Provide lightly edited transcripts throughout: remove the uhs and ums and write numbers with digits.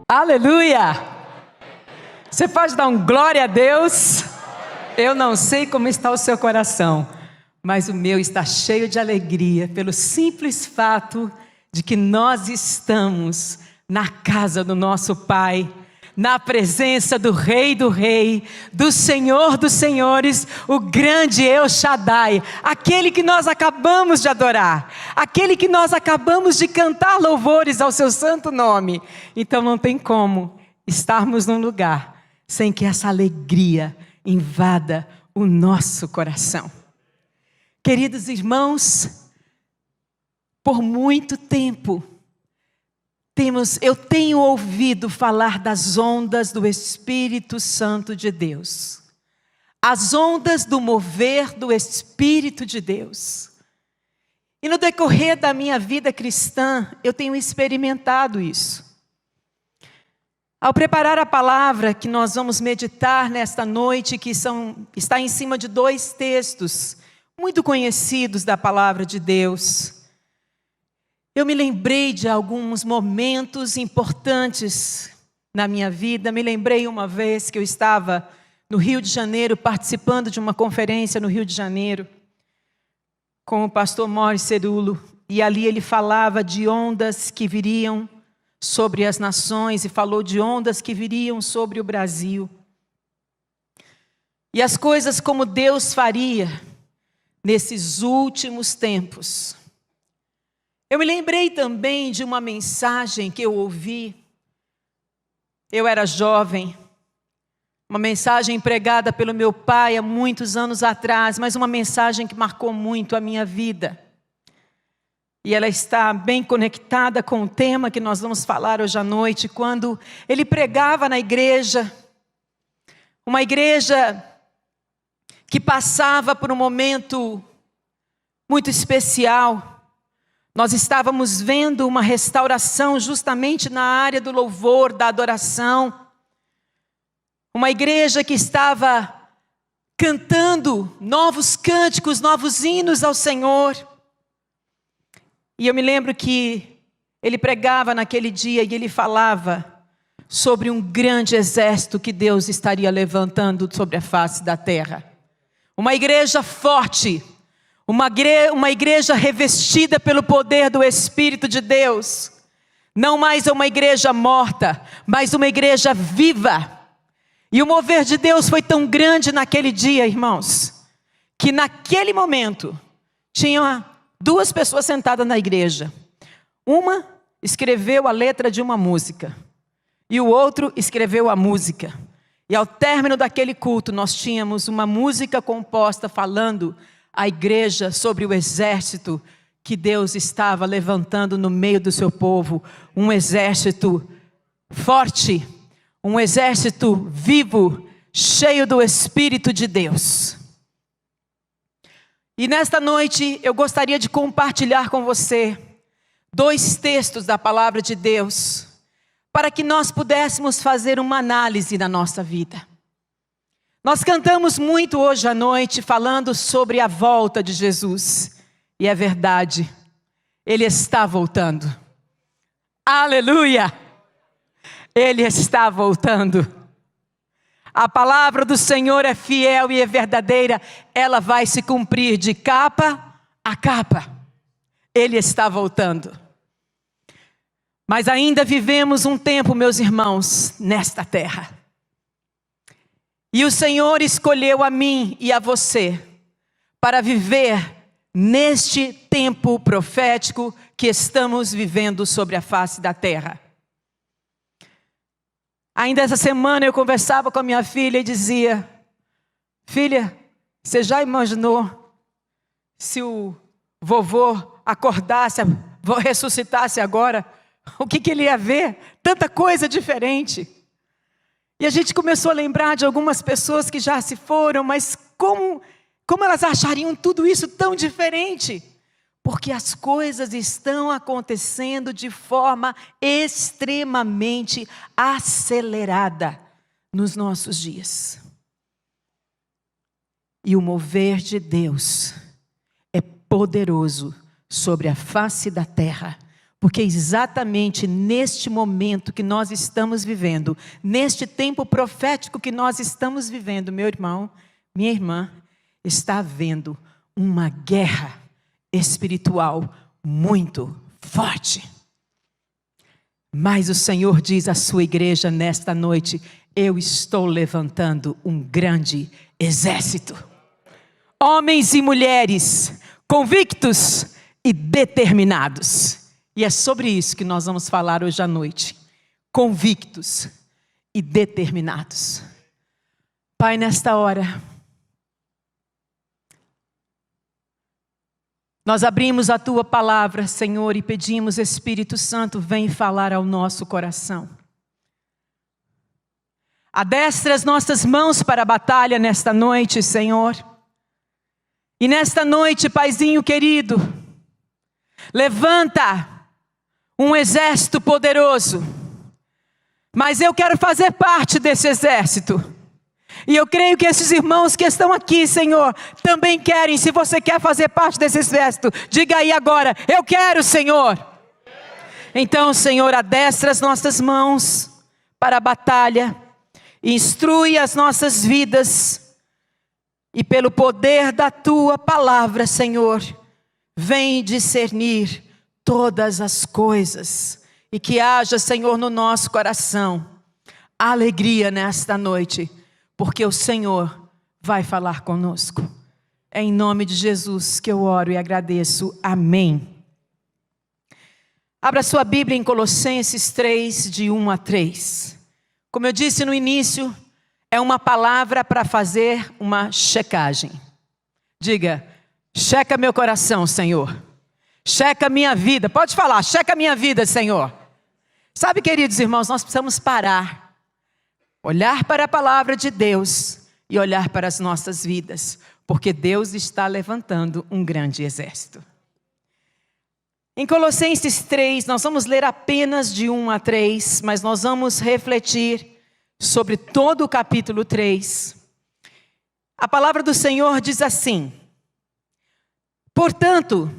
Aleluia! Você pode dar um glória a Deus? Eu não sei como está o seu coração, mas o meu está cheio de alegria pelo simples fato de que nós estamos na casa do nosso Pai, na presença do Rei do Rei, do Senhor dos Senhores, o grande El Shaddai, aquele que nós acabamos de adorar, aquele que nós acabamos de cantar louvores ao seu santo nome. Então não tem como estarmos num lugar sem que essa alegria invada o nosso coração. Queridos irmãos, por muito tempo, eu tenho ouvido falar das ondas do Espírito Santo de Deus. As ondas do mover do Espírito de Deus. E no decorrer da minha vida cristã, eu tenho experimentado isso. Ao preparar a palavra que nós vamos meditar nesta noite, que está em cima de 2 textos muito conhecidos da palavra de Deus, eu me lembrei de alguns momentos importantes na minha vida. Me lembrei uma vez que eu estava no Rio de Janeiro, participando de uma conferência no Rio de Janeiro, com o pastor Morris Cerulo, e ali ele falava de ondas que viriam sobre as nações, e falou de ondas que viriam sobre o Brasil. E as coisas como Deus faria nesses últimos tempos. Eu me lembrei também de uma mensagem que eu ouvi. Eu era jovem, uma mensagem pregada pelo meu pai há muitos anos atrás, mas uma mensagem que marcou muito a minha vida. E ela está bem conectada com o tema que nós vamos falar hoje à noite, quando ele pregava na igreja, uma igreja que passava por um momento muito especial. Nós estávamos vendo uma restauração justamente na área do louvor, da adoração. Uma igreja que estava cantando novos cânticos, novos hinos ao Senhor. E eu me lembro que ele pregava naquele dia e ele falava sobre um grande exército que Deus estaria levantando sobre a face da terra. Uma igreja forte. Uma igreja revestida pelo poder do Espírito de Deus. Não mais uma igreja morta, mas uma igreja viva. E o mover de Deus foi tão grande naquele dia, irmãos, que naquele momento, tinha 2 pessoas sentadas na igreja. Uma escreveu a letra de uma música, e o outro escreveu a música. E ao término daquele culto, nós tínhamos uma música composta falando a igreja sobre o exército que Deus estava levantando no meio do seu povo. Um exército forte, um exército vivo, cheio do Espírito de Deus. E nesta noite eu gostaria de compartilhar com você 2 textos da palavra de Deus, para que nós pudéssemos fazer uma análise da nossa vida. Nós cantamos muito hoje à noite falando sobre a volta de Jesus. E é verdade, Ele está voltando. Aleluia! Ele está voltando. A palavra do Senhor é fiel e é verdadeira. Ela vai se cumprir de capa a capa. Ele está voltando. Mas ainda vivemos um tempo, meus irmãos, nesta terra. E o Senhor escolheu a mim e a você para viver neste tempo profético que estamos vivendo sobre a face da terra. Ainda essa semana eu conversava com a minha filha e dizia: filha, você já imaginou se o vovô acordasse, ressuscitasse agora? O que ele ia ver? Tanta coisa diferente. E a gente começou a lembrar de algumas pessoas que já se foram, mas como elas achariam tudo isso tão diferente? Porque as coisas estão acontecendo de forma extremamente acelerada nos nossos dias. E o mover de Deus é poderoso sobre a face da terra. Porque exatamente neste momento que nós estamos vivendo, neste tempo profético que nós estamos vivendo, meu irmão, minha irmã, está havendo uma guerra espiritual muito forte. Mas o Senhor diz à sua igreja nesta noite: eu estou levantando um grande exército. Homens e mulheres convictos e determinados. E é sobre isso que nós vamos falar hoje à noite. Convictos e determinados. Pai, nesta hora, nós abrimos a Tua palavra, Senhor, e pedimos, Espírito Santo, vem falar ao nosso coração. Adestra as nossas mãos para a batalha nesta noite, Senhor. E nesta noite, Paizinho querido, levanta um exército poderoso. Mas eu quero fazer parte desse exército. E eu creio que esses irmãos que estão aqui, Senhor, também querem. Se você quer fazer parte desse exército, diga aí agora: eu quero, Senhor. Então, Senhor, adestra as nossas mãos para a batalha. Instrui as nossas vidas. E pelo poder da Tua palavra, Senhor, vem discernir todas as coisas. E que haja, Senhor, no nosso coração alegria nesta noite. Porque o Senhor vai falar conosco. É em nome de Jesus que eu oro e agradeço. Amém. Abra sua Bíblia em Colossenses 3, de 1 a 3. Como eu disse no início, é uma palavra para fazer uma checagem. Diga: checa meu coração, Senhor. Checa minha vida. Pode falar: checa minha vida, Senhor. Sabe, queridos irmãos, nós precisamos parar. Olhar para a palavra de Deus e olhar para as nossas vidas. Porque Deus está levantando um grande exército. Em Colossenses 3, nós vamos ler apenas de 1 a 3, mas nós vamos refletir sobre todo o capítulo 3. A palavra do Senhor diz assim: portanto,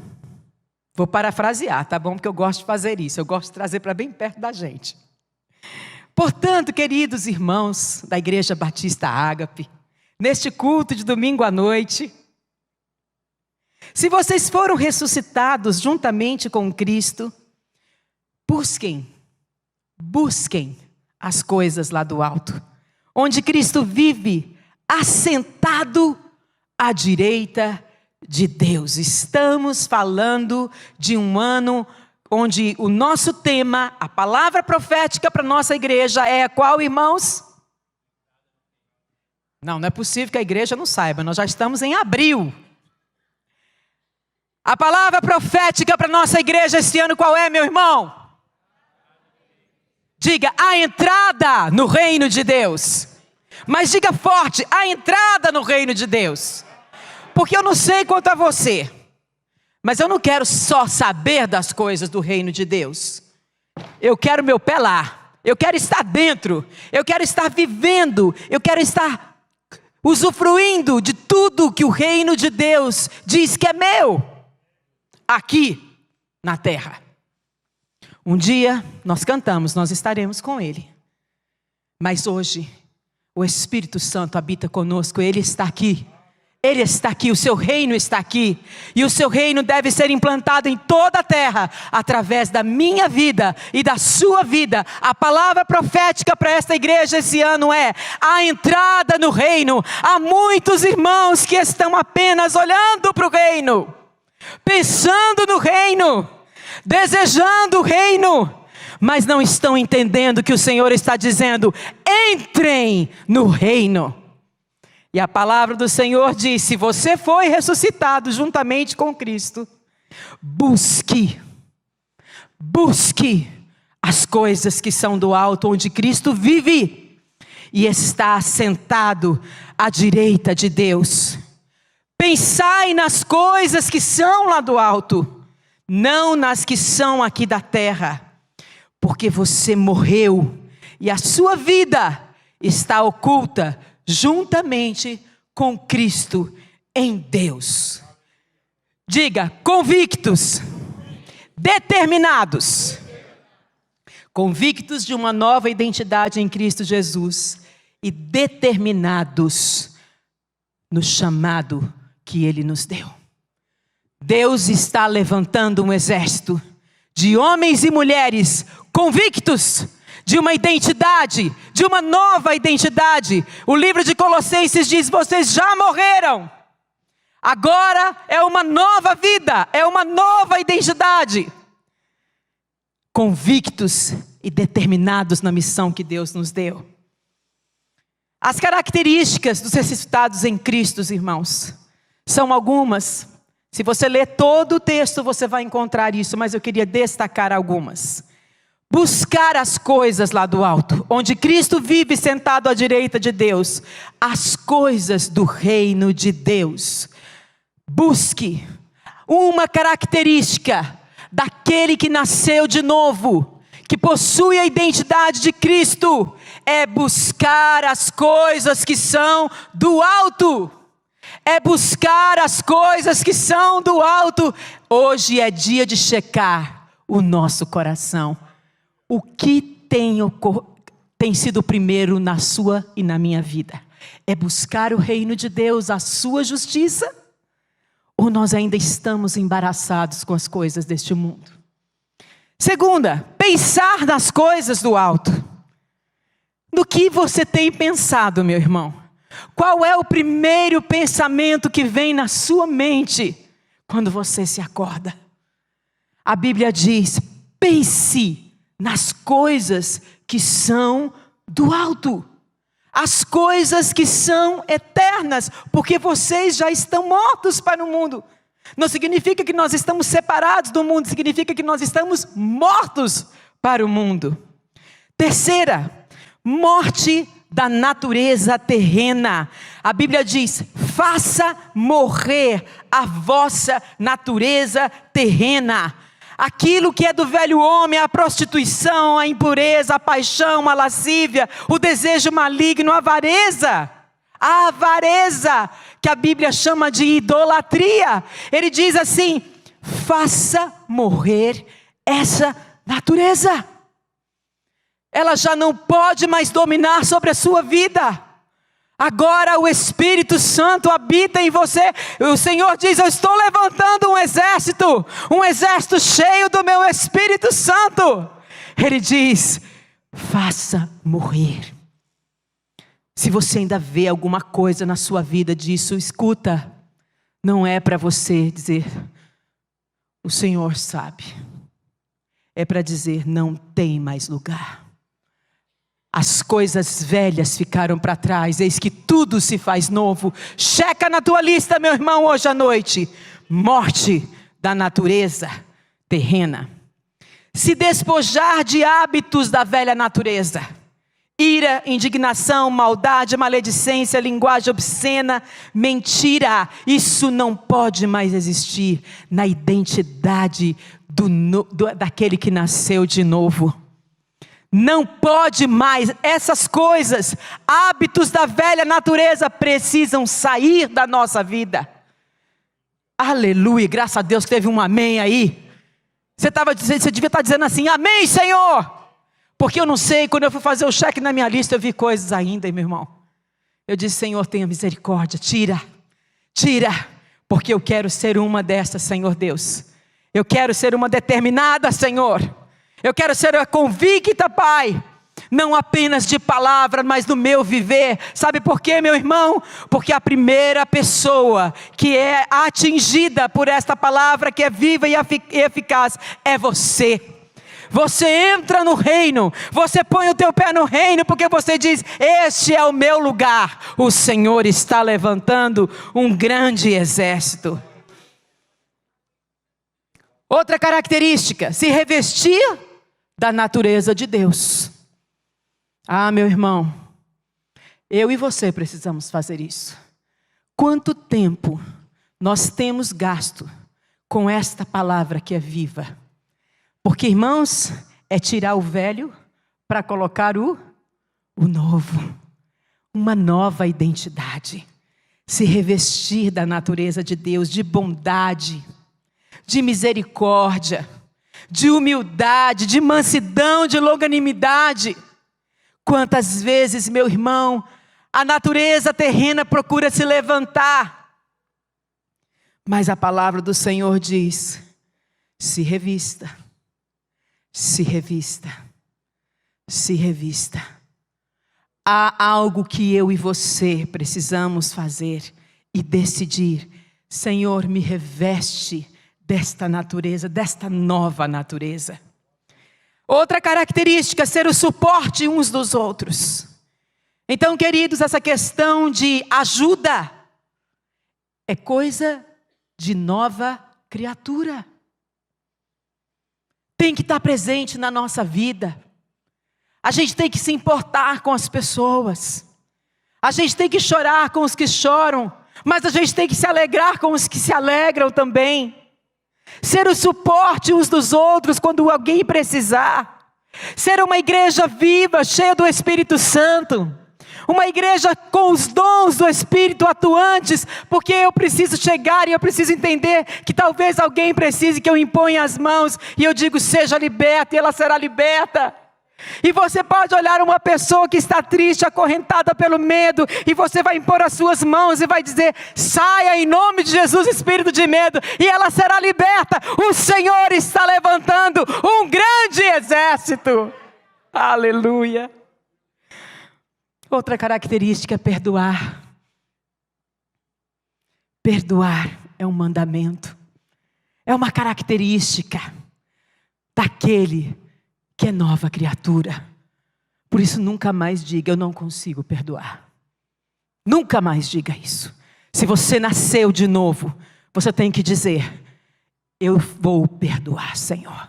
vou parafrasear, tá bom? Porque eu gosto de fazer isso, eu gosto de trazer para bem perto da gente. Portanto, queridos irmãos da Igreja Batista Ágape, neste culto de domingo à noite, se vocês foram ressuscitados juntamente com Cristo, busquem as coisas lá do alto, onde Cristo vive, assentado à direita de Deus. Estamos falando de um ano onde o nosso tema, a palavra profética para a nossa igreja é qual, irmãos? Não é possível que a igreja não saiba, nós já estamos em abril. A palavra profética para a nossa igreja este ano qual é, meu irmão? Diga: a entrada no reino de Deus. Mas diga forte: a entrada no reino de Deus. Porque eu não sei quanto a você, mas eu não quero só saber das coisas do reino de Deus. Eu quero meu pé lá. Eu quero estar dentro. Eu quero estar vivendo. Eu quero estar usufruindo de tudo que o reino de Deus diz que é meu. Aqui na terra. Um dia nós cantamos, nós estaremos com Ele. Mas hoje o Espírito Santo habita conosco, Ele está aqui. Ele está aqui, o seu reino está aqui. E o seu reino deve ser implantado em toda a terra, através da minha vida e da sua vida. A palavra profética para esta igreja esse ano é a entrada no reino. Há muitos irmãos que estão apenas olhando para o reino, pensando no reino, desejando o reino, mas não estão entendendo que o Senhor está dizendo: entrem no reino. E a palavra do Senhor diz: se você foi ressuscitado juntamente com Cristo, busque as coisas que são do alto, onde Cristo vive e está assentado à direita de Deus. Pensai nas coisas que são lá do alto, não nas que são aqui da terra, porque você morreu e a sua vida está oculta juntamente com Cristo em Deus. Diga, convictos, determinados. Convictos de uma nova identidade em Cristo Jesus e determinados no chamado que Ele nos deu. Deus está levantando um exército de homens e mulheres convictos de uma identidade, de uma nova identidade. O livro de Colossenses diz: vocês já morreram. Agora é uma nova vida, é uma nova identidade. Convictos e determinados na missão que Deus nos deu. As características dos ressuscitados em Cristo, irmãos, são algumas. Se você ler todo o texto, você vai encontrar isso, mas eu queria destacar algumas. Buscar as coisas lá do alto, onde Cristo vive sentado à direita de Deus, as coisas do reino de Deus. Busque uma característica daquele que nasceu de novo, que possui a identidade de Cristo, é buscar as coisas que são do alto. É buscar as coisas que são do alto. Hoje é dia de checar o nosso coração. O que tem sido primeiro na sua e na minha vida? É buscar o reino de Deus, a sua justiça? Ou nós ainda estamos embaraçados com as coisas deste mundo? Segunda, pensar nas coisas do alto. No que você tem pensado, meu irmão? Qual é o primeiro pensamento que vem na sua mente quando você se acorda? A Bíblia diz: pense nas coisas que são do alto. As coisas que são eternas, porque vocês já estão mortos para o mundo. Não significa que nós estamos separados do mundo, significa que nós estamos mortos para o mundo. Terceira, morte da natureza terrena. A Bíblia diz: faça morrer a vossa natureza terrena. Aquilo que é do velho homem, a prostituição, a impureza, a paixão, a lascívia, o desejo maligno, a avareza. A avareza, que a Bíblia chama de idolatria. Ele diz assim: faça morrer essa natureza. Ela já não pode mais dominar sobre a sua vida. Agora o Espírito Santo habita em você. O Senhor diz: eu estou levantando um exército cheio do meu Espírito Santo. Ele diz: faça morrer. Se você ainda vê alguma coisa na sua vida disso, escuta. Não é para você dizer: o Senhor sabe. É para dizer: não tem mais lugar. As coisas velhas ficaram para trás, eis que tudo se faz novo. Checa na tua lista, meu irmão, hoje à noite. Morte da natureza terrena. Se despojar de hábitos da velha natureza. Ira, indignação, maldade, maledicência, linguagem obscena, mentira. Isso não pode mais existir na identidade daquele que nasceu de novo. Não pode mais. Essas coisas, hábitos da velha natureza, precisam sair da nossa vida. Aleluia, graças a Deus que teve um amém aí. Você devia estar dizendo assim: amém, Senhor. Porque eu não sei, quando eu fui fazer o cheque na minha lista, eu vi coisas ainda, meu irmão. Eu disse: Senhor, tenha misericórdia, tira, porque eu quero ser uma dessas, Senhor Deus. Eu quero ser uma determinada, Senhor. Eu quero ser convicta, Pai, não apenas de palavra, mas do meu viver. Sabe por quê, meu irmão? Porque a primeira pessoa que é atingida por esta palavra, que é viva e eficaz, é você. Você entra no reino, você põe o teu pé no reino, porque você diz: este é o meu lugar. O Senhor está levantando um grande exército. Outra característica: se revestir da natureza de Deus. Ah, meu irmão, eu e você precisamos fazer isso. Quanto tempo nós temos gasto com esta palavra que é viva? Porque, irmãos, é tirar o velho para colocar o novo. Uma nova identidade. Se revestir da natureza de Deus, de bondade, de misericórdia, de humildade, de mansidão, de longanimidade. Quantas vezes, meu irmão, a natureza terrena procura se levantar, mas a palavra do Senhor diz: se revista, se revista, se revista. Há algo que eu e você precisamos fazer e decidir: Senhor, me reveste desta natureza, desta nova natureza. Outra característica, ser o suporte uns dos outros. Então, queridos, essa questão de ajuda é coisa de nova criatura. Tem que estar presente na nossa vida. A gente tem que se importar com as pessoas. A gente tem que chorar com os que choram, mas a gente tem que se alegrar com os que se alegram também. Ser o suporte uns dos outros quando alguém precisar. Ser uma igreja viva, cheia do Espírito Santo. Uma igreja com os dons do Espírito atuantes, porque eu preciso chegar e eu preciso entender que talvez alguém precise que eu imponha as mãos e eu digo: seja liberta, e ela será liberta. E você pode olhar uma pessoa que está triste, acorrentada pelo medo, e você vai impor as suas mãos e vai dizer: saia em nome de Jesus, espírito de medo, e ela será liberta. O Senhor está levantando um grande exército. Aleluia. Outra característica é perdoar. Perdoar é um mandamento, é uma característica daquele que é nova criatura. Por isso nunca mais diga: eu não consigo perdoar. Nunca mais diga isso. Se você nasceu de novo, você tem que dizer: eu vou perdoar, Senhor.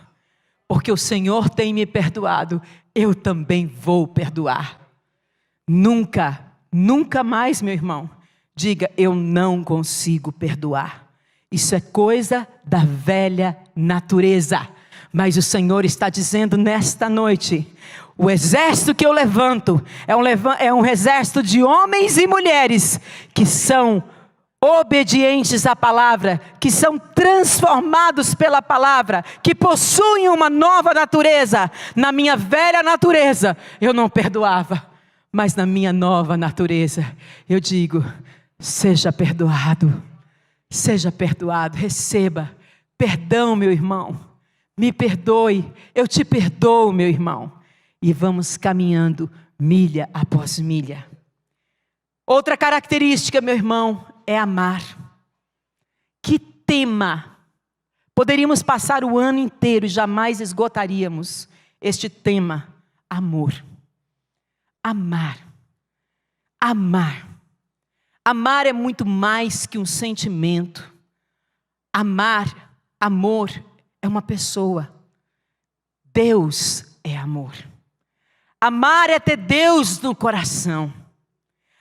Porque o Senhor tem me perdoado, eu também vou perdoar. Nunca, nunca mais, meu irmão, diga: eu não consigo perdoar. Isso é coisa da velha natureza. Mas o Senhor está dizendo nesta noite: o exército que eu levanto é um exército de homens e mulheres que são obedientes à palavra, que são transformados pela palavra, que possuem uma nova natureza. Na minha velha natureza eu não perdoava, mas na minha nova natureza eu digo: seja perdoado, receba perdão, meu irmão. Me perdoe, eu te perdoo, meu irmão. E vamos caminhando milha após milha. Outra característica, meu irmão, é amar. Que tema! Poderíamos passar o ano inteiro e jamais esgotaríamos este tema: amor. Amar. Amar. Amar é muito mais que um sentimento. Amor é uma pessoa. Deus é amor. Amar é ter Deus no coração.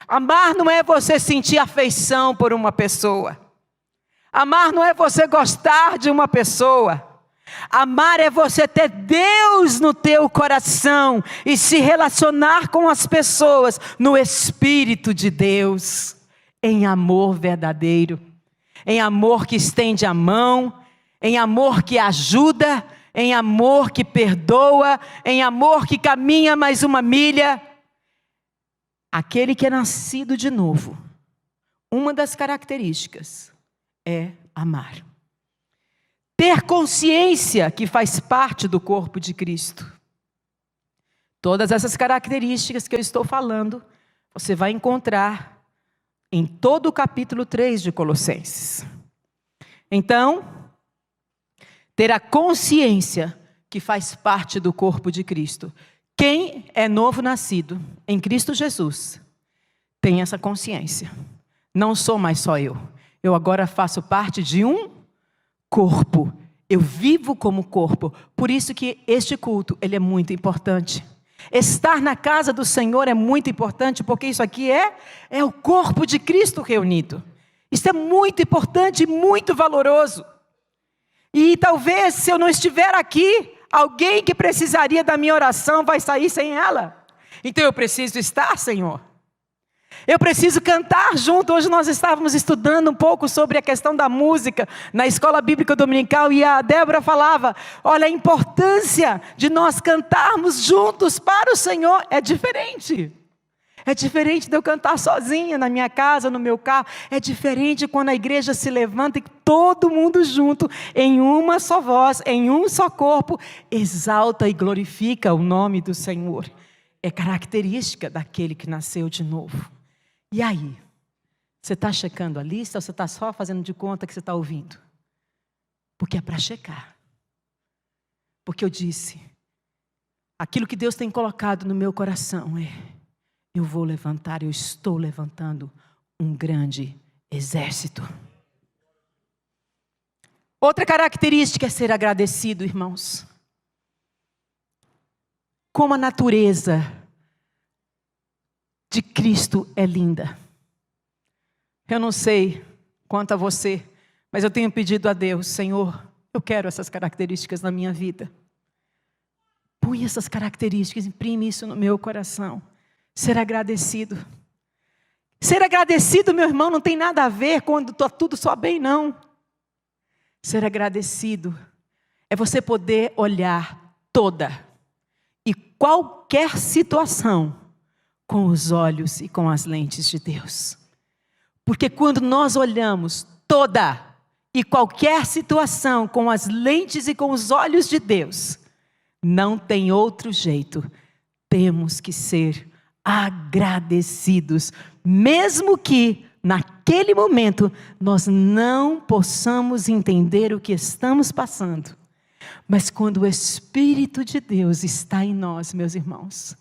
Amar não é você sentir afeição por uma pessoa. Amar não é você gostar de uma pessoa. Amar é você ter Deus no teu coração e se relacionar com as pessoas no Espírito de Deus, em amor verdadeiro, em amor que estende a mão, em amor que ajuda, em amor que perdoa, em amor que caminha mais uma milha. Aquele que é nascido de novo, uma das características é amar. Ter consciência que faz parte do corpo de Cristo. Todas essas características que eu estou falando, você vai encontrar em todo o capítulo 3 de Colossenses. Então, ter a consciência que faz parte do corpo de Cristo. Quem é novo nascido em Cristo Jesus tem essa consciência. Não sou mais só eu. Eu agora faço parte de um corpo. Eu vivo como corpo. Por isso que este culto, ele é muito importante. Estar na casa do Senhor é muito importante, porque isso aqui é o corpo de Cristo reunido. Isso é muito importante e muito valoroso. E talvez, se eu não estiver aqui, alguém que precisaria da minha oração vai sair sem ela. Então eu preciso estar, Senhor. Eu preciso cantar junto. Hoje nós estávamos estudando um pouco sobre a questão da música na escola bíblica dominical e a Débora falava, olha a importância de nós cantarmos juntos para o Senhor. É diferente. É diferente de eu cantar sozinha na minha casa, no meu carro. É diferente quando a igreja se levanta e todo mundo junto, em uma só voz, em um só corpo, exalta e glorifica o nome do Senhor. É característica daquele que nasceu de novo. E aí? Você está checando a lista ou você está só fazendo de conta que você está ouvindo? Porque é para checar. Porque eu disse, aquilo que Deus tem colocado no meu coração eu vou levantar, eu estou levantando um grande exército. Outra característica é ser agradecido, irmãos. Como a natureza de Cristo é linda. Eu não sei quanto a você, mas eu tenho pedido a Deus, Senhor, eu quero essas características na minha vida. Põe essas características, imprime isso no meu coração. Ser agradecido. Ser agradecido, meu irmão, não tem nada a ver quando está tudo só bem, não. Ser agradecido é você poder olhar toda e qualquer situação com os olhos e com as lentes de Deus. Porque quando nós olhamos toda e qualquer situação com as lentes e com os olhos de Deus, não tem outro jeito. Temos que ser agradecidos, mesmo que naquele momento nós não possamos entender o que estamos passando. Mas quando o Espírito de Deus está em nós, meus irmãos,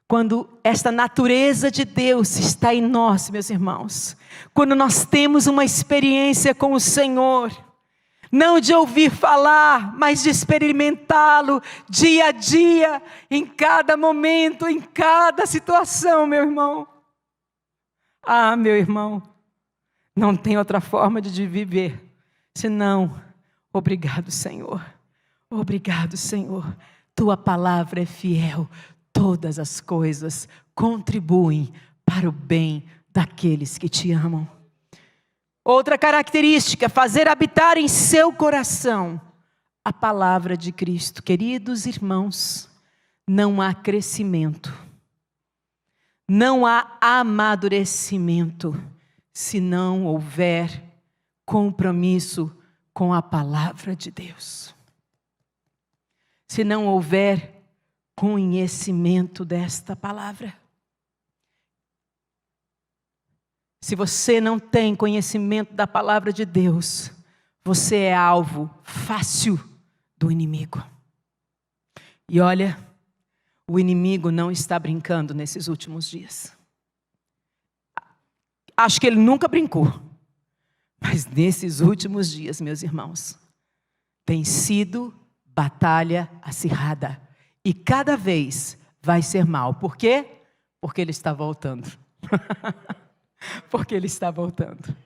quando esta natureza de Deus está em nós, meus irmãos, quando nós temos uma experiência com o Senhor, não de ouvir falar, mas de experimentá-lo dia a dia, em cada momento, em cada situação, meu irmão. Ah, meu irmão, não tem outra forma de viver, senão, obrigado, Senhor. Obrigado, Senhor. Tua palavra é fiel. Todas as coisas contribuem para o bem daqueles que te amam. Outra característica, fazer habitar em seu coração a palavra de Cristo. Queridos irmãos, não há crescimento, não há amadurecimento, se não houver compromisso com a palavra de Deus. Se não houver conhecimento desta palavra. Se você não tem conhecimento da palavra de Deus, você é alvo fácil do inimigo. E olha, o inimigo não está brincando nesses últimos dias. Acho que ele nunca brincou. Mas nesses últimos dias, meus irmãos, tem sido batalha acirrada. E cada vez vai ser mal. Por quê? Porque ele está voltando. Porque ele está voltando.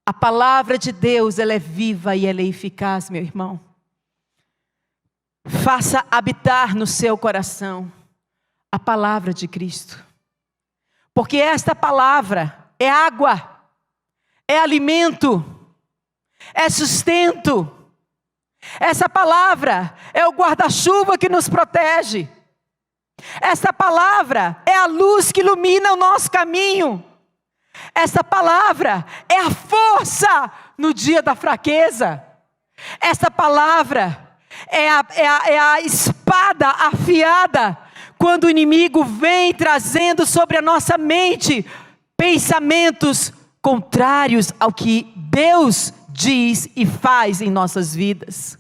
A palavra de Deus, ela é viva e ela é eficaz, meu irmão. Faça habitar no seu coração a palavra de Cristo. Porque esta palavra é água, é alimento, é sustento. Essa palavra é o guarda-chuva que nos protege. Essa palavra é a luz que ilumina o nosso caminho. Essa palavra é a força no dia da fraqueza. Essa palavra é a espada afiada quando o inimigo vem trazendo sobre a nossa mente pensamentos contrários ao que Deus diz e faz em nossas vidas.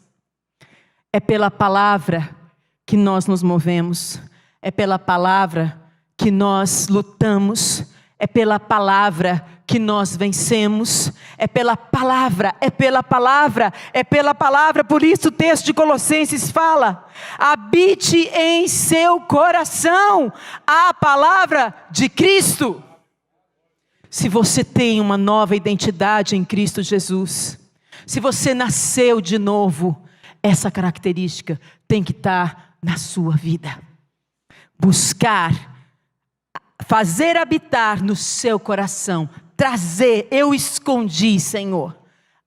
É pela palavra que nós nos movemos. É pela palavra que nós lutamos. É pela palavra que nós vencemos. É pela palavra, é pela palavra, é pela palavra. Por isso o texto de Colossenses fala: habite em seu coração a palavra de Cristo. Se você tem uma nova identidade em Cristo Jesus, se você nasceu de novo, essa característica tem que estar na sua vida. Buscar fazer habitar no seu coração, trazer, eu escondi, Senhor,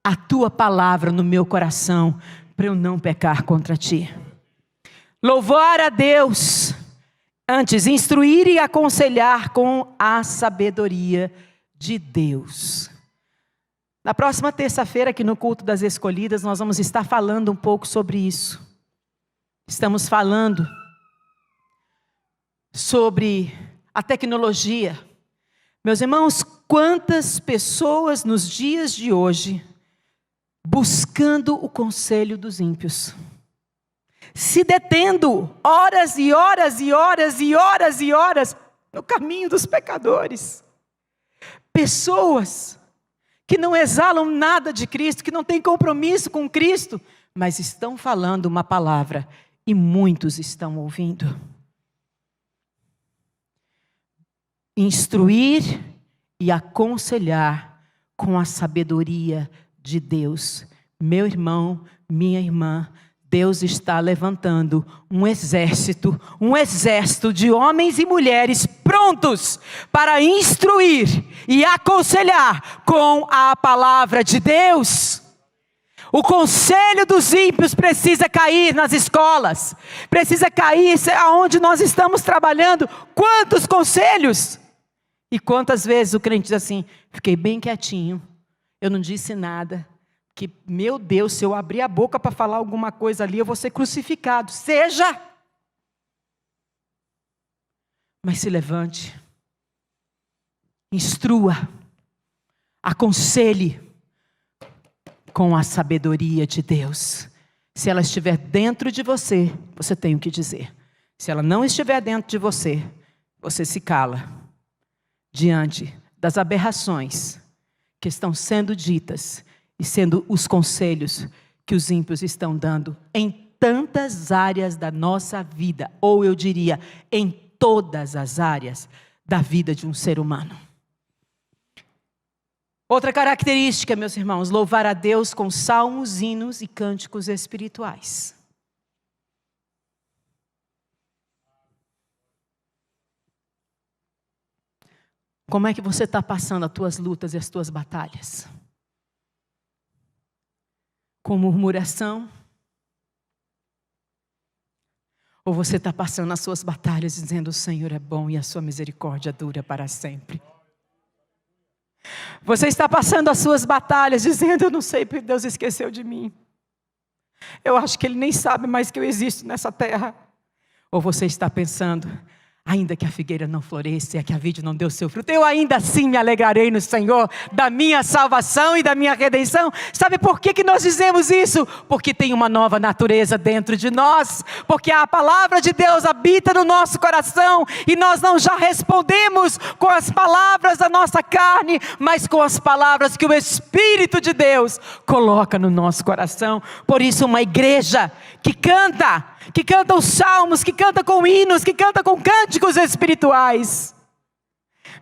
a tua palavra no meu coração, para eu não pecar contra ti. Louvar a Deus, antes instruir e aconselhar com a sabedoria de Deus. Na próxima terça-feira, aqui no culto das escolhidas, nós vamos estar falando um pouco sobre isso. Estamos falando sobre a tecnologia. Meus irmãos, quantas pessoas nos dias de hoje buscando o conselho dos ímpios, se detendo horas e horas e horas e horas e horas no caminho dos pecadores. Pessoas que não exalam nada de Cristo, que não têm compromisso com Cristo, mas estão falando uma palavra e muitos estão ouvindo. Instruir e aconselhar com a sabedoria de Deus. Meu irmão, minha irmã, Deus está levantando um exército de homens e mulheres prontos para instruir e aconselhar com a palavra de Deus. O conselho dos ímpios precisa cair nas escolas, precisa cair aonde nós estamos trabalhando. Quantos conselhos? E quantas vezes o crente diz assim: fiquei bem quietinho, eu não disse nada, que, meu Deus, se eu abrir a boca para falar alguma coisa ali, eu vou ser crucificado. Seja! Mas se levante, instrua, aconselhe com a sabedoria de Deus. Se ela estiver dentro de você, você tem o que dizer. Se ela não estiver dentro de você, você se cala diante das aberrações que estão sendo ditas e sendo os conselhos que os ímpios estão dando em tantas áreas da nossa vida, ou eu diria, em todas as áreas da vida de um ser humano. Outra característica, meus irmãos, louvar a Deus com salmos, hinos e cânticos espirituais. Como é que você está passando as tuas lutas e as tuas batalhas? Com murmuração? Ou você está passando as suas batalhas dizendo: o Senhor é bom e a sua misericórdia dura para sempre? Você está passando as suas batalhas dizendo: eu não sei porque Deus esqueceu de mim. Eu acho que Ele nem sabe mais que eu existo nessa terra. Ou você está pensando: ainda que a figueira não floresça e que a vide não deu seu fruto, eu ainda assim me alegrarei no Senhor da minha salvação e da minha redenção. Sabe por que nós dizemos isso? Porque tem uma nova natureza dentro de nós, porque a palavra de Deus habita no nosso coração, e nós não já respondemos com as palavras da nossa carne, mas com as palavras que o Espírito de Deus coloca no nosso coração. Por isso, uma igreja que canta os salmos, que canta com hinos, que canta com cânticos espirituais.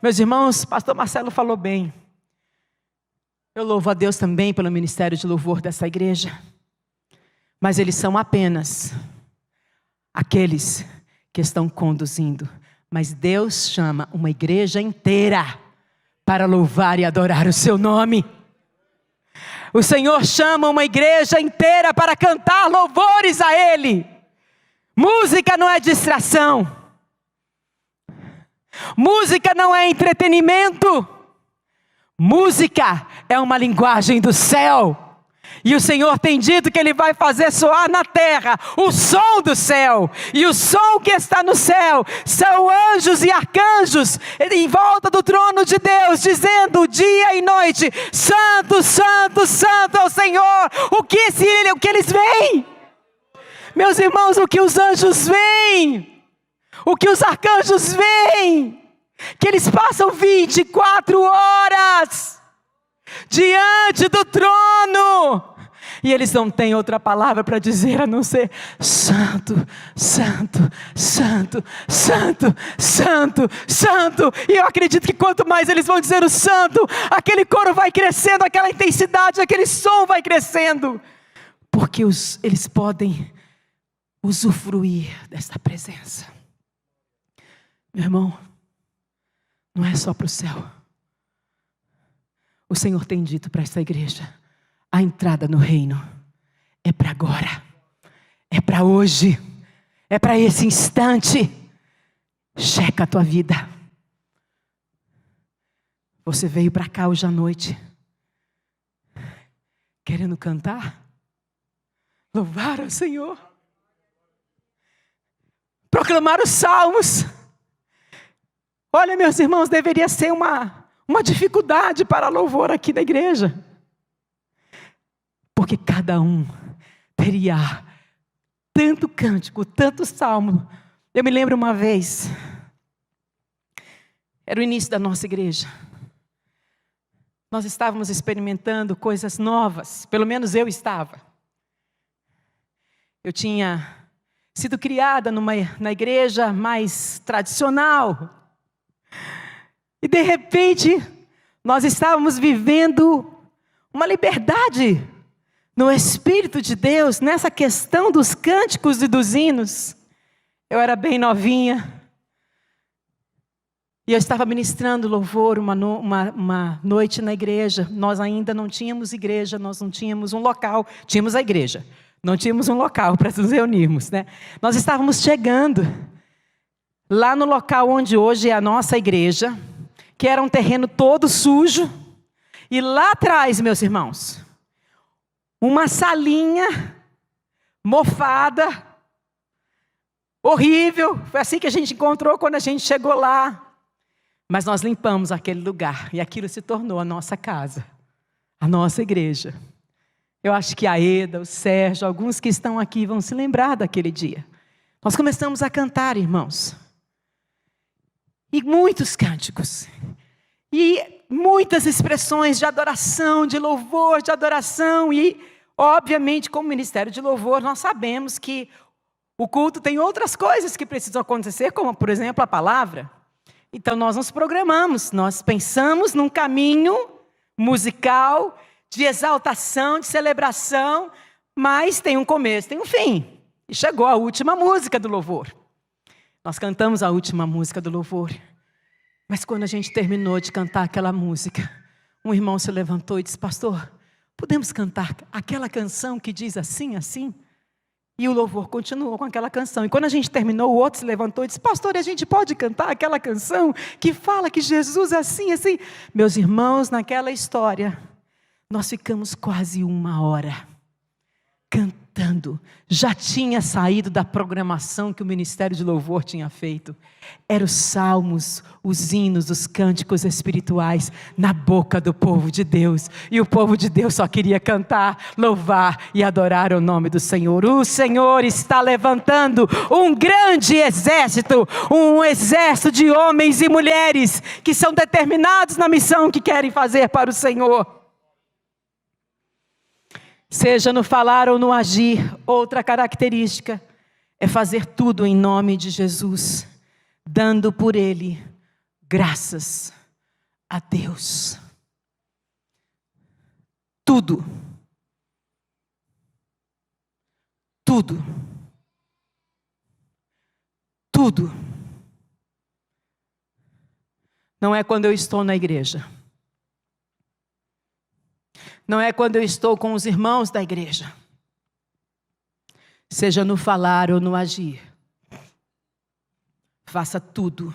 Meus irmãos, pastor Marcelo falou bem. Eu louvo a Deus também pelo ministério de louvor dessa igreja. Mas eles são apenas aqueles que estão conduzindo. Mas Deus chama uma igreja inteira para louvar e adorar o seu nome. O Senhor chama uma igreja inteira para cantar louvores a Ele. Música não é distração. Música não é entretenimento. Música é uma linguagem do céu. E o Senhor tem dito que Ele vai fazer soar na terra o som do céu. E o som que está no céu são anjos e arcanjos em volta do trono de Deus, dizendo dia e noite: Santo, Santo, Santo é o Senhor. O que eles veem? Meus irmãos, o que os anjos veem, o que os arcanjos veem, que eles passam 24 horas diante do trono, e eles não têm outra palavra para dizer a não ser Santo, Santo, Santo, Santo, Santo, Santo. E eu acredito que quanto mais eles vão dizer o Santo, aquele coro vai crescendo, aquela intensidade, aquele som vai crescendo, porque eles podem usufruir desta presença. Meu irmão, não é só para o céu. O Senhor tem dito para essa igreja: a entrada no reino é para agora, é para hoje, é para esse instante. Checa a tua vida. Você veio para cá hoje à noite querendo cantar, louvar ao Senhor, proclamar os salmos. Olha, meus irmãos, deveria ser uma dificuldade para louvor aqui da igreja, porque cada um teria tanto cântico, tanto salmo. Eu me lembro uma vez, era o início da nossa igreja, nós estávamos experimentando coisas novas, pelo menos eu estava. Eu tinha sido criada na igreja mais tradicional, e de repente nós estávamos vivendo uma liberdade no Espírito de Deus, nessa questão dos cânticos e dos hinos. Eu era bem novinha, e eu estava ministrando louvor uma noite na igreja. Nós ainda não tínhamos igreja, nós não tínhamos um local. Tínhamos a igreja, não tínhamos um local para nos reunirmos, né? Nós estávamos chegando lá no local onde hoje é a nossa igreja, que era um terreno todo sujo. E lá atrás, meus irmãos, uma salinha mofada, horrível. Foi assim que a gente encontrou quando a gente chegou lá. Mas nós limpamos aquele lugar e aquilo se tornou a nossa casa, a nossa igreja. Eu acho que a Eda, o Sérgio, alguns que estão aqui vão se lembrar daquele dia. Nós começamos a cantar, irmãos. E muitos cânticos. E muitas expressões de adoração, de louvor, de adoração. E, obviamente, como ministério de louvor, nós sabemos que o culto tem outras coisas que precisam acontecer, como, por exemplo, a palavra. Então, nós nos programamos, nós pensamos num caminho musical, de exaltação, de celebração, mas tem um começo, tem um fim. E chegou a última música do louvor. Nós cantamos a última música do louvor. Mas quando a gente terminou de cantar aquela música, um irmão se levantou e disse: pastor, podemos cantar aquela canção que diz assim, assim? E o louvor continuou com aquela canção. E quando a gente terminou, o outro se levantou e disse: pastor, a gente pode cantar aquela canção que fala que Jesus é assim, assim? Meus irmãos, naquela história, nós ficamos quase 1 hora cantando. Já tinha saído da programação que o Ministério de Louvor tinha feito. Eram os salmos, os hinos, os cânticos espirituais na boca do povo de Deus. E o povo de Deus só queria cantar, louvar e adorar o nome do Senhor. O Senhor está levantando um grande exército, um exército de homens e mulheres que são determinados na missão que querem fazer para o Senhor. Seja no falar ou no agir, outra característica é fazer tudo em nome de Jesus, dando por Ele graças a Deus. Tudo. Tudo. Tudo. Não é quando eu estou na igreja. Não é quando eu estou com os irmãos da igreja. Seja no falar ou no agir. Faça tudo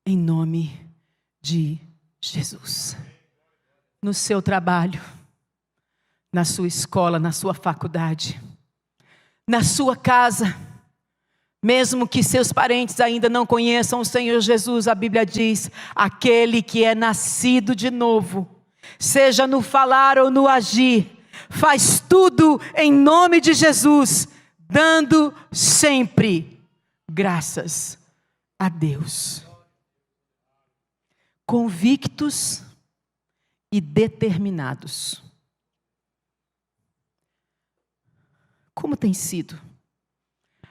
em nome de Jesus. No seu trabalho, na sua escola, na sua faculdade, na sua casa, mesmo que seus parentes ainda não conheçam o Senhor Jesus, a Bíblia diz: aquele que é nascido de novo, seja no falar ou no agir, faz tudo em nome de Jesus, dando sempre graças a Deus. Convictos e determinados. Como tem sido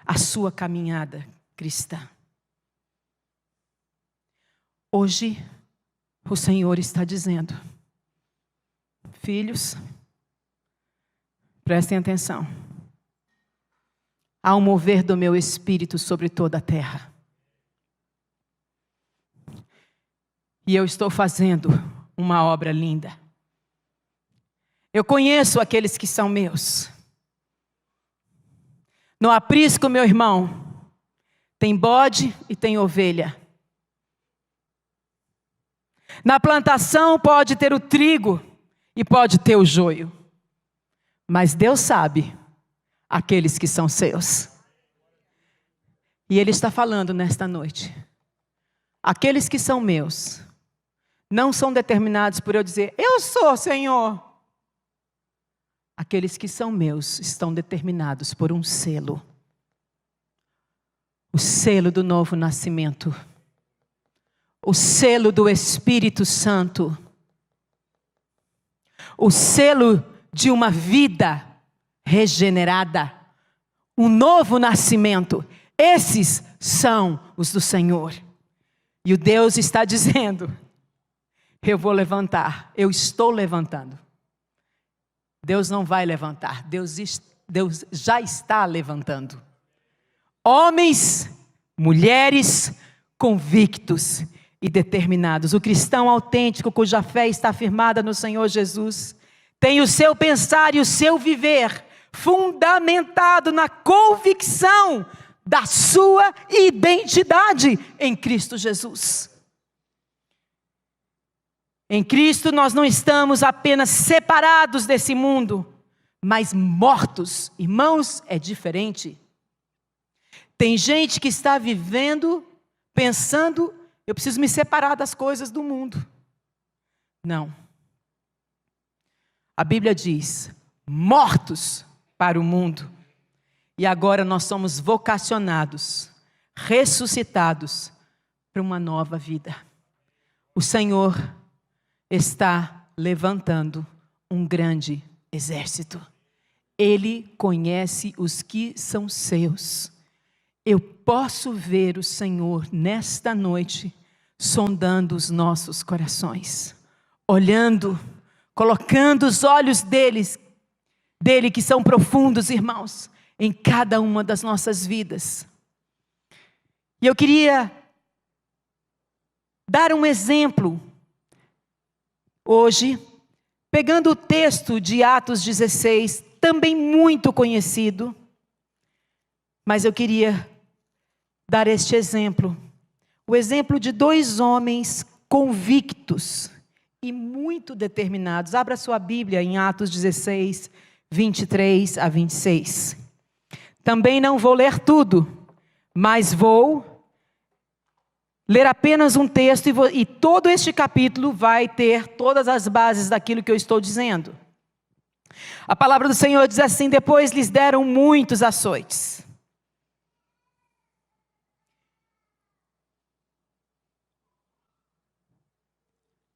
a sua caminhada cristã? Hoje, o Senhor está dizendo: filhos, prestem atenção. Há um mover do meu espírito sobre toda a terra. E eu estou fazendo uma obra linda. Eu conheço aqueles que são meus. No aprisco, meu irmão, tem bode e tem ovelha. Na plantação pode ter o trigo e pode ter o joio. Mas Deus sabe aqueles que são seus. E Ele está falando nesta noite. Aqueles que são meus não são determinados por eu dizer, eu sou, Senhor. Aqueles que são meus estão determinados por um selo. O selo do novo nascimento. O selo do Espírito Santo. O selo de uma vida regenerada. Um novo nascimento. Esses são os do Senhor. E o Deus está dizendo, eu vou levantar, eu estou levantando. Deus não vai levantar, Deus já está levantando. Homens, mulheres convictos e determinados. O cristão autêntico, cuja fé está firmada no Senhor Jesus, tem o seu pensar e o seu viver fundamentado na convicção da sua identidade em Cristo Jesus. Em Cristo nós não estamos apenas separados desse mundo, mas mortos. Irmãos, é diferente. Tem gente que está vivendo, pensando, eu preciso me separar das coisas do mundo. Não. A Bíblia diz, mortos para o mundo. E agora nós somos vocacionados, ressuscitados para uma nova vida. O Senhor está levantando um grande exército. Ele conhece os que são seus. Eu posso ver o Senhor nesta noite, sondando os nossos corações, olhando, colocando os olhos dele que são profundos, irmãos, em cada uma das nossas vidas. E eu queria dar um exemplo hoje, pegando o texto de Atos 16, também muito conhecido, mas eu queria dar este exemplo, o exemplo de dois homens convictos e muito determinados. Abra sua Bíblia em Atos 16, 23 a 26. Também não vou ler tudo, mas vou ler apenas um texto e todo este capítulo vai ter todas as bases daquilo que eu estou dizendo. A palavra do Senhor diz assim: depois lhes deram muitos açoites.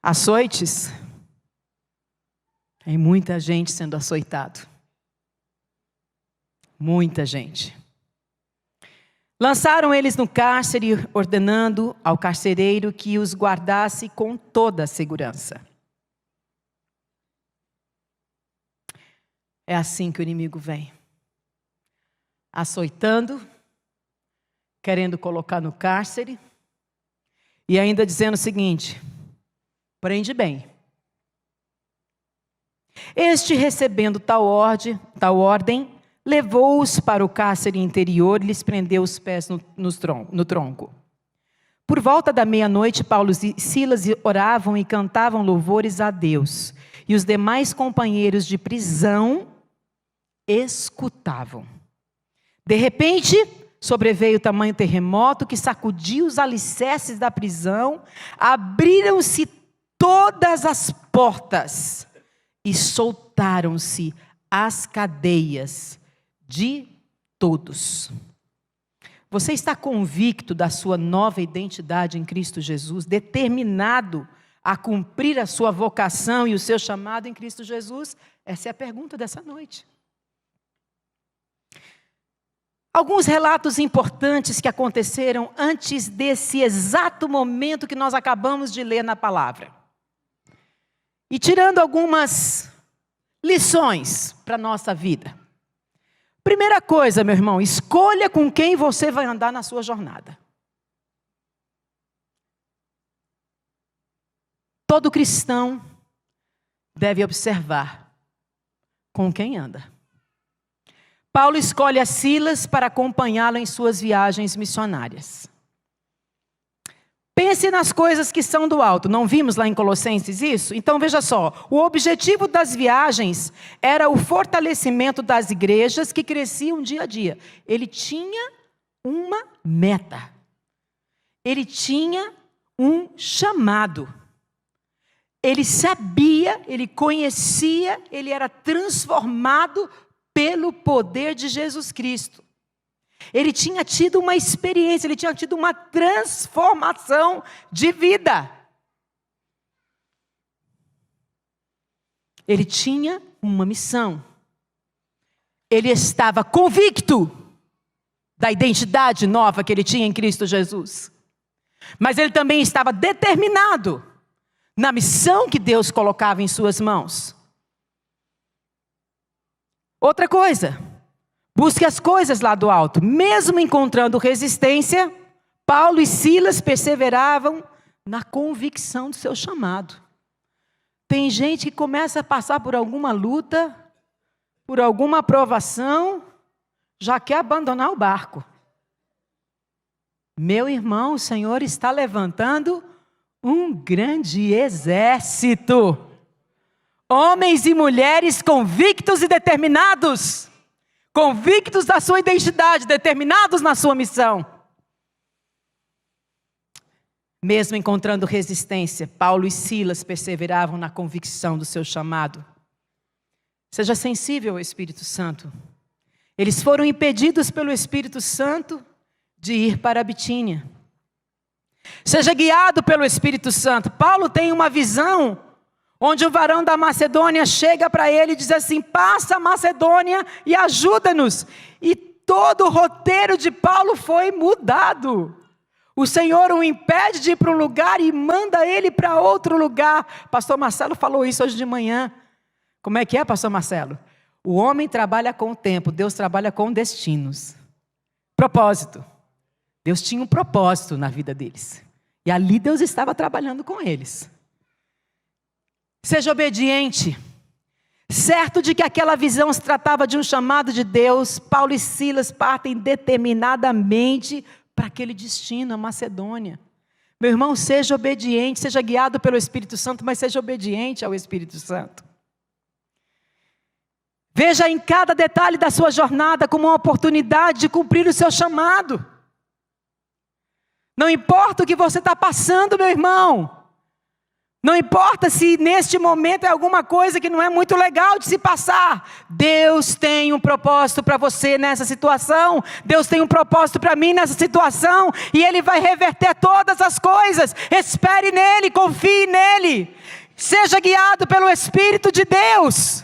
Açoites? Tem muita gente sendo açoitado. Muita gente. Lançaram eles no cárcere, ordenando ao carcereiro que os guardasse com toda a segurança. É assim que o inimigo vem. Açoitando, querendo colocar no cárcere, e ainda dizendo o seguinte: prende bem. Este, recebendo tal ordem, levou-os para o cárcere interior e lhes prendeu os pés no tronco. Por volta da meia-noite, Paulo e Silas oravam e cantavam louvores a Deus. E os demais companheiros de prisão escutavam. De repente, sobreveio tamanho terremoto que sacudiu os alicerces da prisão, abriram-se todas as portas e soltaram-se as cadeias de todos. Você está convicto da sua nova identidade em Cristo Jesus, determinado a cumprir a sua vocação e o seu chamado em Cristo Jesus? Essa é a pergunta dessa noite. Alguns relatos importantes que aconteceram antes desse exato momento que nós acabamos de ler na palavra. E tirando algumas lições para a nossa vida. Primeira coisa, meu irmão, escolha com quem você vai andar na sua jornada. Todo cristão deve observar com quem anda. Paulo escolhe a Silas para acompanhá-lo em suas viagens missionárias. Pense nas coisas que são do alto. Não vimos lá em Colossenses isso? Então veja só, o objetivo das viagens era o fortalecimento das igrejas que cresciam dia a dia. Ele tinha uma meta. Ele tinha um chamado. Ele sabia, ele conhecia, ele era transformado pelo poder de Jesus Cristo. Ele tinha tido uma experiência, ele tinha tido uma transformação de vida. Ele tinha uma missão. Ele estava convicto da identidade nova que ele tinha em Cristo Jesus. Mas ele também estava determinado na missão que Deus colocava em suas mãos. Outra coisa, busque as coisas lá do alto. Mesmo encontrando resistência, Paulo e Silas perseveravam na convicção do seu chamado. Tem gente que começa a passar por alguma luta, por alguma provação, já quer abandonar o barco. Meu irmão, o Senhor está levantando um grande exército. Homens e mulheres convictos e determinados. Convictos da sua identidade, determinados na sua missão. Mesmo encontrando resistência, Paulo e Silas perseveravam na convicção do seu chamado. Seja sensível ao Espírito Santo. Eles foram impedidos pelo Espírito Santo de ir para a Bitínia. Seja guiado pelo Espírito Santo. Paulo tem uma visão onde o varão da Macedônia chega para ele e diz assim: passa a Macedônia e ajuda-nos. E todo o roteiro de Paulo foi mudado. O Senhor o impede de ir para um lugar e manda ele para outro lugar. Pastor Marcelo falou isso hoje de manhã. Como é que é, pastor Marcelo? O homem trabalha com o tempo, Deus trabalha com destinos. Propósito. Deus tinha um propósito na vida deles. E ali Deus estava trabalhando com eles. Seja obediente. Certo de que aquela visão se tratava de um chamado de Deus, Paulo e Silas partem determinadamente para aquele destino, a Macedônia. Meu irmão, seja obediente, seja guiado pelo Espírito Santo, mas seja obediente ao Espírito Santo. Veja em cada detalhe da sua jornada como uma oportunidade de cumprir o seu chamado. Não importa o que você está passando, meu irmão. Não importa se neste momento é alguma coisa que não é muito legal de se passar. Deus tem um propósito para você nessa situação. Deus tem um propósito para mim nessa situação. E Ele vai reverter todas as coisas. Espere nele, confie nele. Seja guiado pelo Espírito de Deus.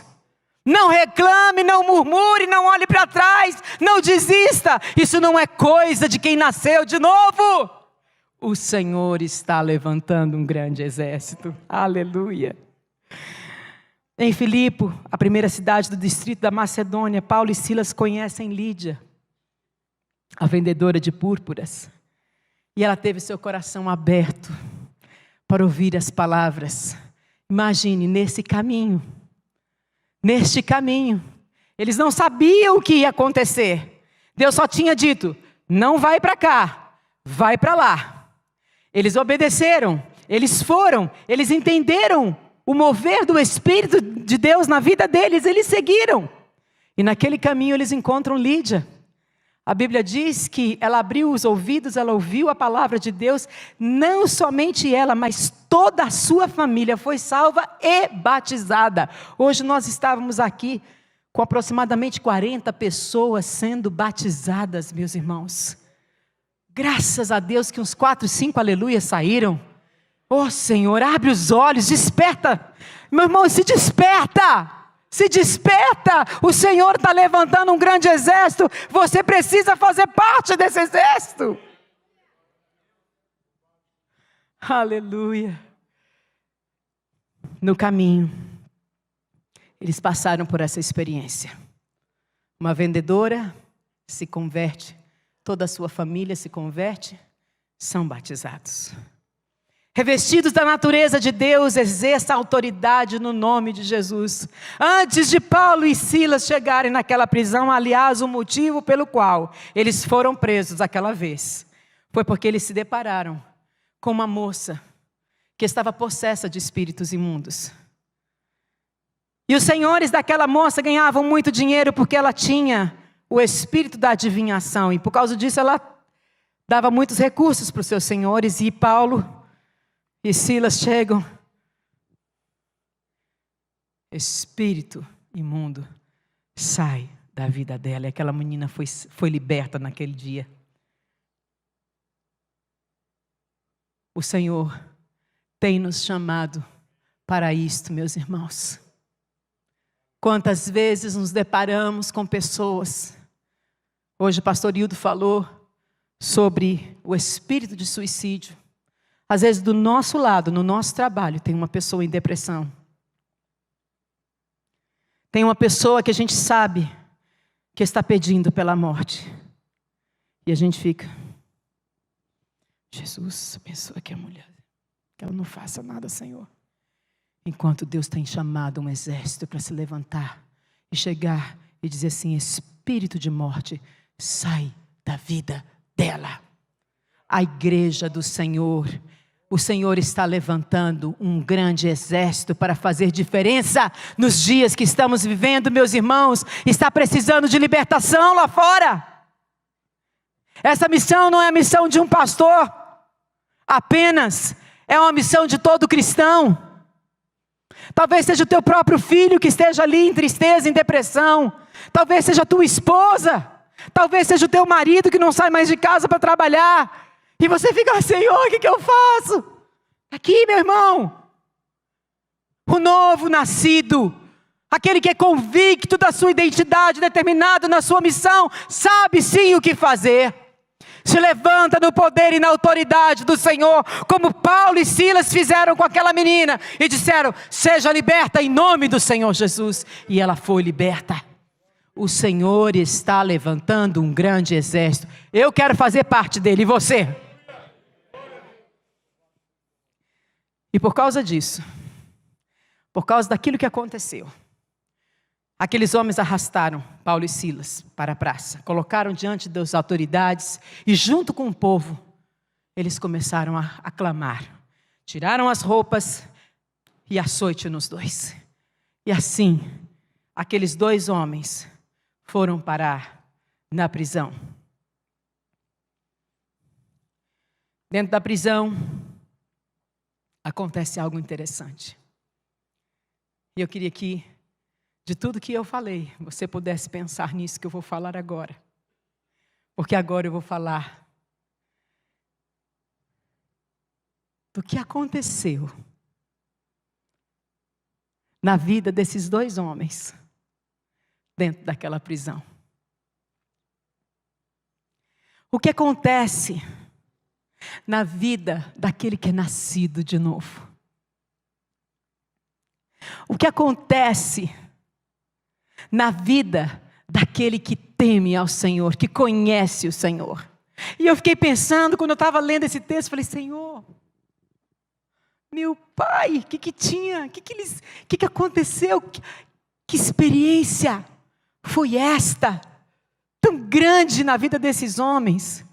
Não reclame, não murmure, não olhe para trás. Não desista. Isso não é coisa de quem nasceu de novo. O Senhor está levantando um grande exército. Aleluia. Em Filipe, a primeira cidade do distrito da Macedônia, Paulo e Silas conhecem Lídia, a vendedora de púrpuras. E ela teve seu coração aberto para ouvir as palavras. Imagine, neste caminho, eles não sabiam o que ia acontecer. Deus só tinha dito: não vai para cá, vai para lá. Eles obedeceram, eles foram, eles entenderam o mover do Espírito de Deus na vida deles, eles seguiram. E naquele caminho eles encontram Lídia. A Bíblia diz que ela abriu os ouvidos, ela ouviu a palavra de Deus. Não somente ela, mas toda a sua família foi salva e batizada. Hoje nós estávamos aqui com aproximadamente 40 pessoas sendo batizadas, meus irmãos. Graças a Deus que uns 4, 5 aleluias saíram. Oh Senhor, abre os olhos, desperta. Meu irmão, se desperta. Se desperta. O Senhor está levantando um grande exército. Você precisa fazer parte desse exército. Aleluia. No caminho, eles passaram por essa experiência. Uma vendedora se converte. Toda a sua família se converte, são batizados. Revestidos da natureza de Deus, exerça a autoridade no nome de Jesus. Antes de Paulo e Silas chegarem naquela prisão, aliás, o motivo pelo qual eles foram presos aquela vez, foi porque eles se depararam com uma moça que estava possessa de espíritos imundos. E os senhores daquela moça ganhavam muito dinheiro porque ela tinha o espírito da adivinhação. E por causa disso ela dava muitos recursos para os seus senhores. E Paulo e Silas chegam. Espírito imundo sai da vida dela. E aquela menina foi liberta naquele dia. O Senhor tem nos chamado para isto, meus irmãos. Quantas vezes nos deparamos com pessoas. Hoje o pastor Hildo falou sobre o espírito de suicídio. Às vezes do nosso lado, no nosso trabalho, tem uma pessoa em depressão. Tem uma pessoa que a gente sabe que está pedindo pela morte. E a gente fica, Jesus, abençoa aqui a mulher. Que ela não faça nada, Senhor. Enquanto Deus tem chamado um exército para se levantar e chegar e dizer assim, espírito de morte, sai da vida dela. A igreja do Senhor, o Senhor está levantando um grande exército para fazer diferença nos dias que estamos vivendo, meus irmãos. Está precisando de libertação lá fora. Essa missão não é a missão de um pastor apenas, é uma missão de todo cristão. Talvez seja o teu próprio filho que esteja ali em tristeza, em depressão. Talvez seja a tua esposa. Talvez seja o teu marido que não sai mais de casa para trabalhar. E você fica, Senhor, o que eu faço? Aqui, meu irmão. O novo nascido, aquele que é convicto da sua identidade, determinado na sua missão, sabe sim o que fazer. Se levanta no poder e na autoridade do Senhor, como Paulo e Silas fizeram com aquela menina, e disseram, seja liberta em nome do Senhor Jesus. E ela foi liberta. O Senhor está levantando um grande exército. Eu quero fazer parte dele, e você? E por causa disso, por causa daquilo que aconteceu, aqueles homens arrastaram Paulo e Silas para a praça, colocaram diante das autoridades e junto com o povo, eles começaram a clamar. Tiraram as roupas e açoite nos dois. E assim, aqueles dois homens foram parar na prisão. Dentro da prisão, acontece algo interessante. E eu queria que, de tudo que eu falei, você pudesse pensar nisso que eu vou falar agora. Porque agora eu vou falar do que aconteceu na vida desses dois homens dentro daquela prisão. O que acontece na vida daquele que é nascido de novo? O que acontece na vida daquele que teme ao Senhor, que conhece o Senhor? E eu fiquei pensando, quando eu estava lendo esse texto, falei, Senhor, meu pai, o que tinha? O que aconteceu? Que experiência foi esta, tão grande na vida desses homens?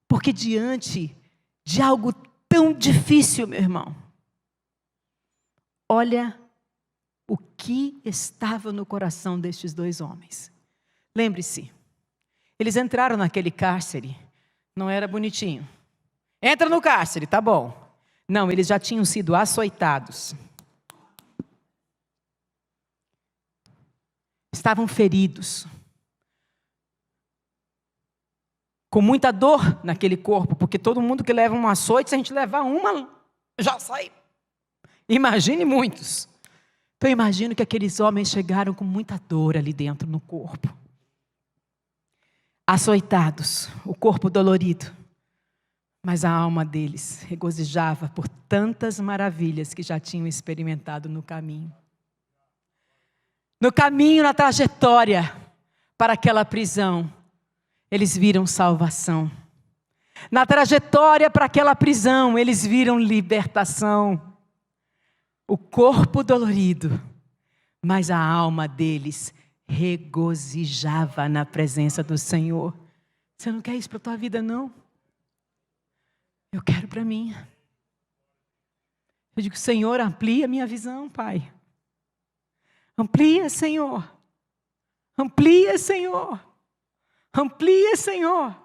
Porque diante de algo tão difícil, meu irmão, olha o que estava no coração destes dois homens. Lembre-se, eles entraram naquele cárcere, não era bonitinho. Entra no cárcere, tá bom. Não, eles já tinham sido açoitados. Estavam feridos. Com muita dor naquele corpo, porque todo mundo que leva um açoite, se a gente levar uma, já sai. Imagine muitos. Então eu imagino que aqueles homens chegaram com muita dor ali dentro no corpo. Açoitados, o corpo dolorido. Mas a alma deles regozijava por tantas maravilhas que já tinham experimentado no caminho. No caminho, na trajetória para aquela prisão, eles viram salvação. Na trajetória para aquela prisão, eles viram libertação. O corpo dolorido, mas a alma deles regozijava na presença do Senhor. Você não quer isso para a tua vida, não? Eu quero para mim. Eu digo, Senhor, amplia a minha visão, Pai. Amplia, Senhor. Amplia, Senhor. Amplia, Senhor.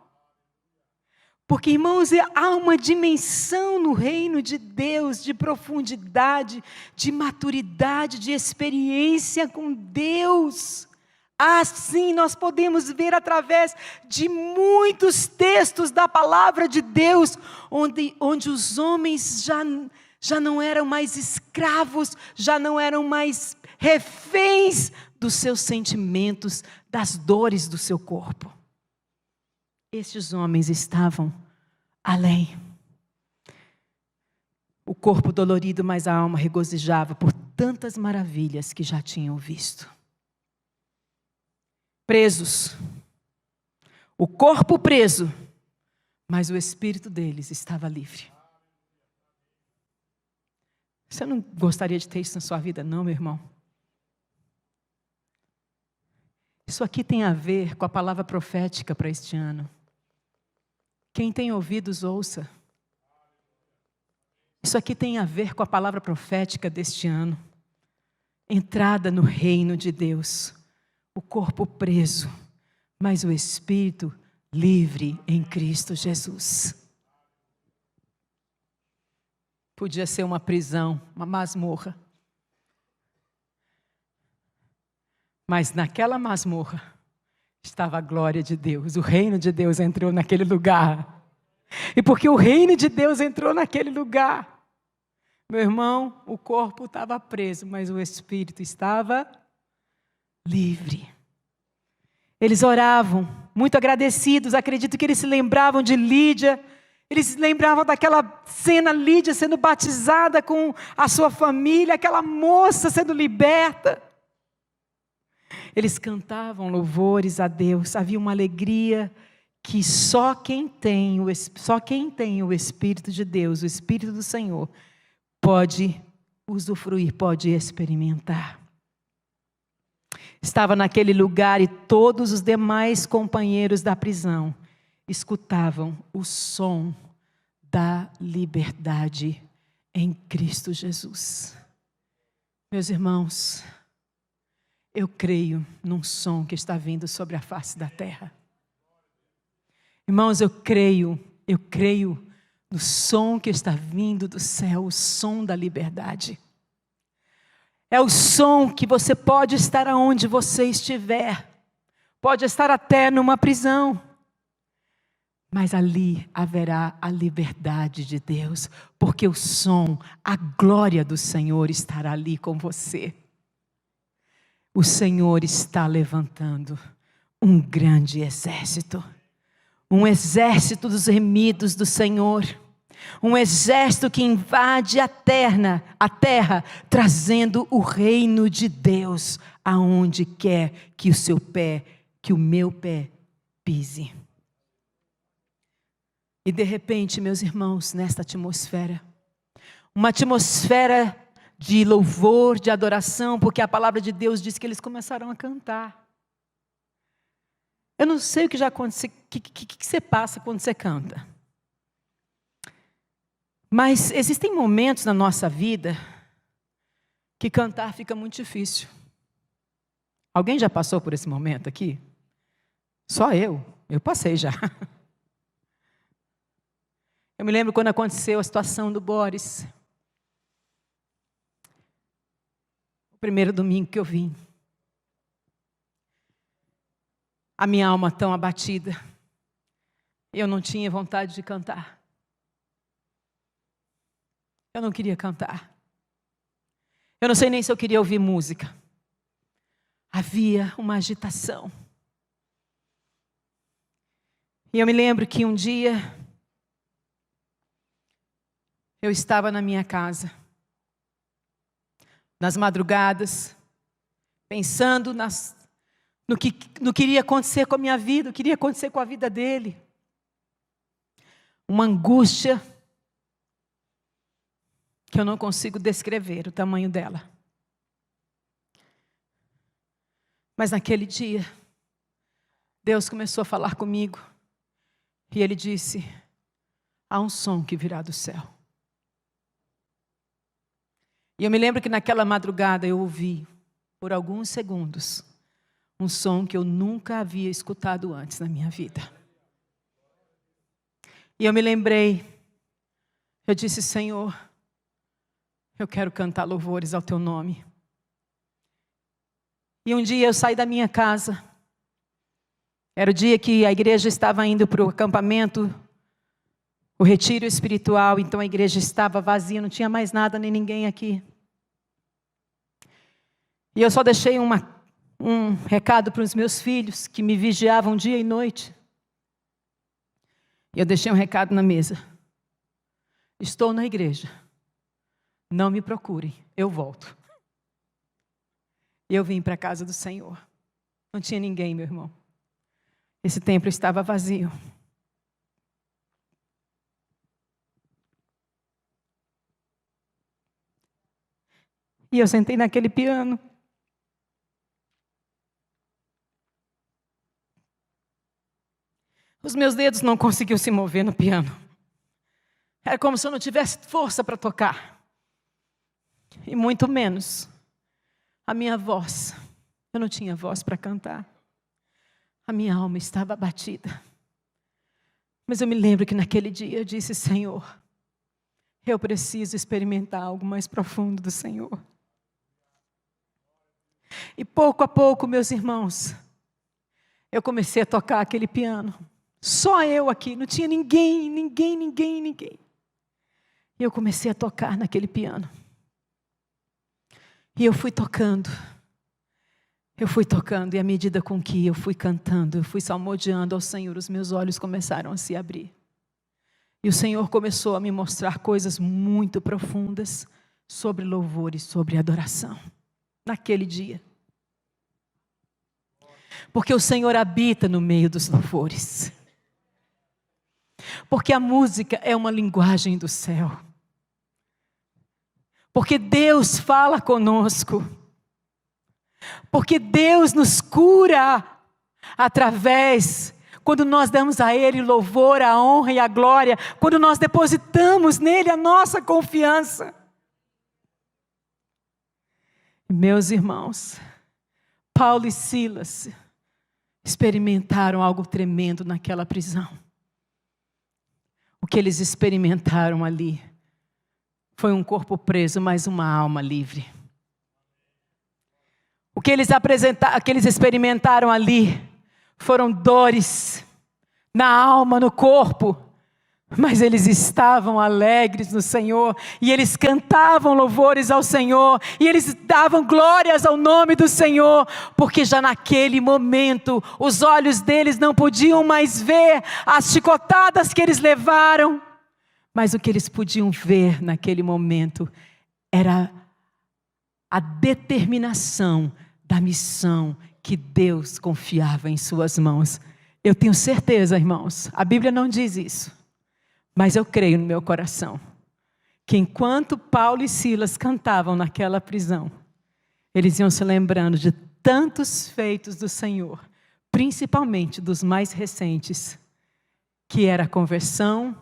Porque, irmãos, há uma dimensão no reino de Deus, de profundidade, de maturidade, de experiência com Deus. Assim nós podemos ver através de muitos textos da palavra de Deus, onde os homens já não eram mais escravos, já não eram mais reféns dos seus sentimentos, das dores do seu corpo. Estes homens estavam além. O corpo dolorido, mas a alma regozijava por tantas maravilhas que já tinham visto. Presos. O corpo preso, mas o espírito deles estava livre. Você não gostaria de ter isso na sua vida, não, meu irmão? Isso aqui tem a ver com a palavra profética para este ano. Quem tem ouvidos, ouça. Isso aqui tem a ver com a palavra profética deste ano. Entrada no reino de Deus. O corpo preso, mas o espírito livre em Cristo Jesus. Podia ser uma prisão, uma masmorra. Mas naquela masmorra estava a glória de Deus. O reino de Deus entrou naquele lugar. E porque o reino de Deus entrou naquele lugar, meu irmão, o corpo estava preso, mas o espírito estava livre. Eles oravam, muito agradecidos. Acredito que eles se lembravam de Lídia. Eles se lembravam daquela cena, Lídia sendo batizada com a sua família, aquela moça sendo liberta. Eles cantavam louvores a Deus. Havia uma alegria que só quem tem o Espírito de Deus, o Espírito do Senhor, pode usufruir, pode experimentar. Estava naquele lugar e todos os demais companheiros da prisão escutavam o som da liberdade em Cristo Jesus. Meus irmãos, eu creio num som que está vindo sobre a face da terra. Irmãos, eu creio no som que está vindo do céu, o som da liberdade. É o som que você pode estar aonde você estiver, pode estar até numa prisão, mas ali haverá a liberdade de Deus, porque o som, a glória do Senhor estará ali com você. O Senhor está levantando um grande exército, um exército dos remidos do Senhor, um exército que invade a terra, trazendo o reino de Deus aonde quer que o meu pé pise. E de repente, meus irmãos, nesta atmosfera, uma atmosfera de louvor, de adoração, porque a palavra de Deus diz que eles começaram a cantar. Eu não sei o que já aconteceu, o que você passa quando você canta. Mas existem momentos na nossa vida que cantar fica muito difícil. Alguém já passou por esse momento aqui? Só eu passei já. Eu me lembro quando aconteceu a situação do Boris. O primeiro domingo que eu vim. A minha alma tão abatida. Eu não tinha vontade de cantar. Eu não queria cantar. Eu não sei nem se eu queria ouvir música. Havia uma agitação. E eu me lembro que um dia eu estava na minha casa, nas madrugadas, pensando no que iria acontecer com a minha vida, o que iria acontecer com a vida dele. uma angústia que eu não consigo descrever o tamanho dela. Mas naquele dia, Deus começou a falar comigo e Ele disse: há um som que virá do céu. E eu me lembro que naquela madrugada eu ouvi, por alguns segundos, um som que eu nunca havia escutado antes na minha vida. E eu me lembrei, eu disse: Senhor, eu quero cantar louvores ao Teu nome. E um dia eu saí da minha casa, era o dia que a igreja estava indo para o acampamento, o retiro espiritual, então a igreja estava vazia, não tinha mais nada nem ninguém aqui. E eu só deixei um recado para os meus filhos, que me vigiavam dia e noite. E eu deixei um recado na mesa: estou na igreja, não me procurem, eu volto. E eu vim para a casa do Senhor. Não tinha ninguém, meu irmão. Esse templo estava vazio. E eu sentei naquele piano. Os meus dedos não conseguiam se mover no piano. Era como se eu não tivesse força para tocar. E muito menos a minha voz. Eu não tinha voz para cantar. A minha alma estava abatida. Mas eu me lembro que naquele dia eu disse: Senhor, eu preciso experimentar algo mais profundo do Senhor. E pouco a pouco, meus irmãos, eu comecei a tocar aquele piano. Só eu aqui, não tinha ninguém. E eu comecei a tocar naquele piano. E eu fui tocando, e à medida com que eu fui cantando, eu fui salmodiando ao Senhor, os meus olhos começaram a se abrir. E o Senhor começou a me mostrar coisas muito profundas sobre louvor e sobre adoração, naquele dia. Porque o Senhor habita no meio dos louvores. Porque a música é uma linguagem do céu. Porque Deus fala conosco. Porque Deus nos cura através, quando nós damos a Ele louvor, a honra e a glória, quando nós depositamos nele a nossa confiança. Meus irmãos, Paulo e Silas experimentaram algo tremendo naquela prisão. O que eles experimentaram ali foi um corpo preso, mas uma alma livre. O que eles experimentaram ali foram dores na alma, no corpo, mas eles estavam alegres no Senhor, e eles cantavam louvores ao Senhor, e eles davam glórias ao nome do Senhor, porque já naquele momento, os olhos deles não podiam mais ver as chicotadas que eles levaram, mas o que eles podiam ver naquele momento era a determinação da missão que Deus confiava em suas mãos. Eu tenho certeza, irmãos, a Bíblia não diz isso, mas eu creio no meu coração, que enquanto Paulo e Silas cantavam naquela prisão, eles iam se lembrando de tantos feitos do Senhor, principalmente dos mais recentes, que era a conversão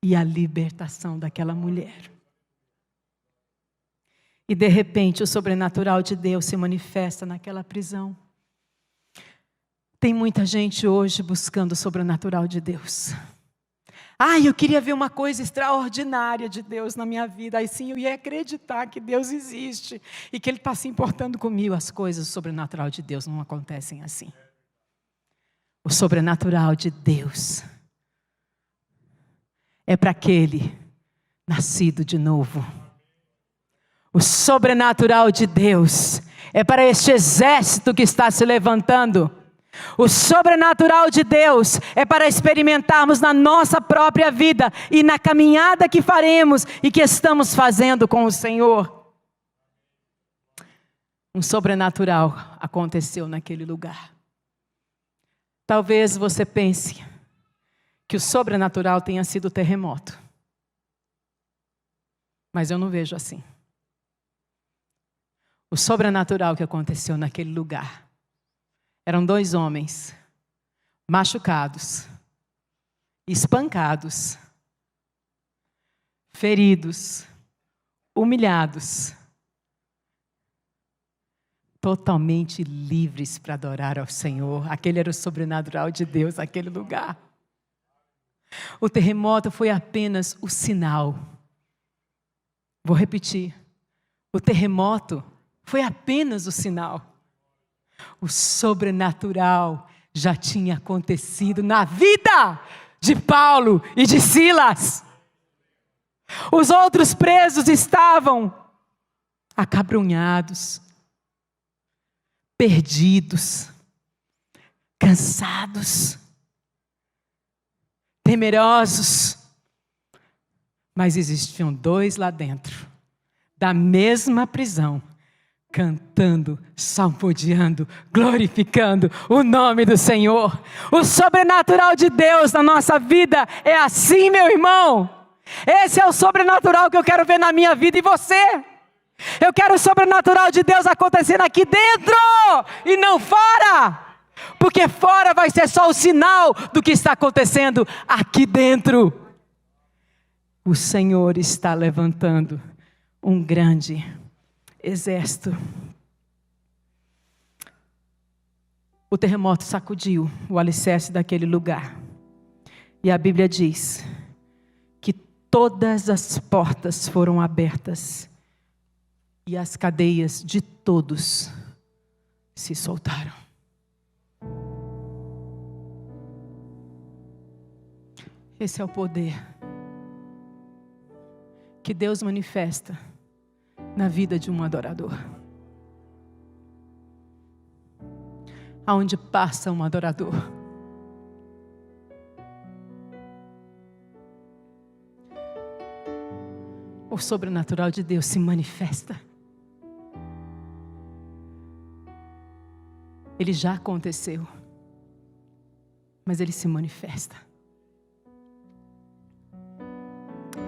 e a libertação daquela mulher. E de repente o sobrenatural de Deus se manifesta naquela prisão. Tem muita gente hoje buscando o sobrenatural de Deus. Eu queria ver uma coisa extraordinária de Deus na minha vida. Aí sim eu ia acreditar que Deus existe e que Ele está se importando comigo. As coisas, o sobrenatural de Deus não acontecem assim. O sobrenatural de Deus é para aquele nascido de novo. O sobrenatural de Deus é para este exército que está se levantando. O sobrenatural de Deus é para experimentarmos na nossa própria vida e na caminhada que faremos e que estamos fazendo com o Senhor. Um sobrenatural aconteceu naquele lugar. Talvez você pense que o sobrenatural tenha sido o terremoto. Mas eu não vejo assim. O sobrenatural que aconteceu naquele lugar eram 2 homens machucados, espancados, feridos, humilhados, totalmente livres para adorar ao Senhor. Aquele era o sobrenatural de Deus naquele lugar. O terremoto foi apenas o sinal. Vou repetir. O terremoto foi apenas o sinal. O sobrenatural já tinha acontecido na vida de Paulo e de Silas. Os outros presos estavam acabrunhados, perdidos, cansados, temerosos. Mas existiam 2 lá dentro, da mesma prisão, cantando, salmodiando, glorificando o nome do Senhor. O sobrenatural de Deus na nossa vida é assim, meu irmão. Esse é o sobrenatural que eu quero ver na minha vida e você. Eu quero o sobrenatural de Deus acontecendo aqui dentro e não fora. Porque fora vai ser só o sinal do que está acontecendo aqui dentro. O Senhor está levantando um grande exército. O terremoto sacudiu o alicerce daquele lugar. E a Bíblia diz que todas as portas foram abertas e as cadeias de todos se soltaram. Esse é o poder que Deus manifesta na vida de um adorador. Aonde passa um adorador, o sobrenatural de Deus se manifesta. Ele já aconteceu, mas ele se manifesta.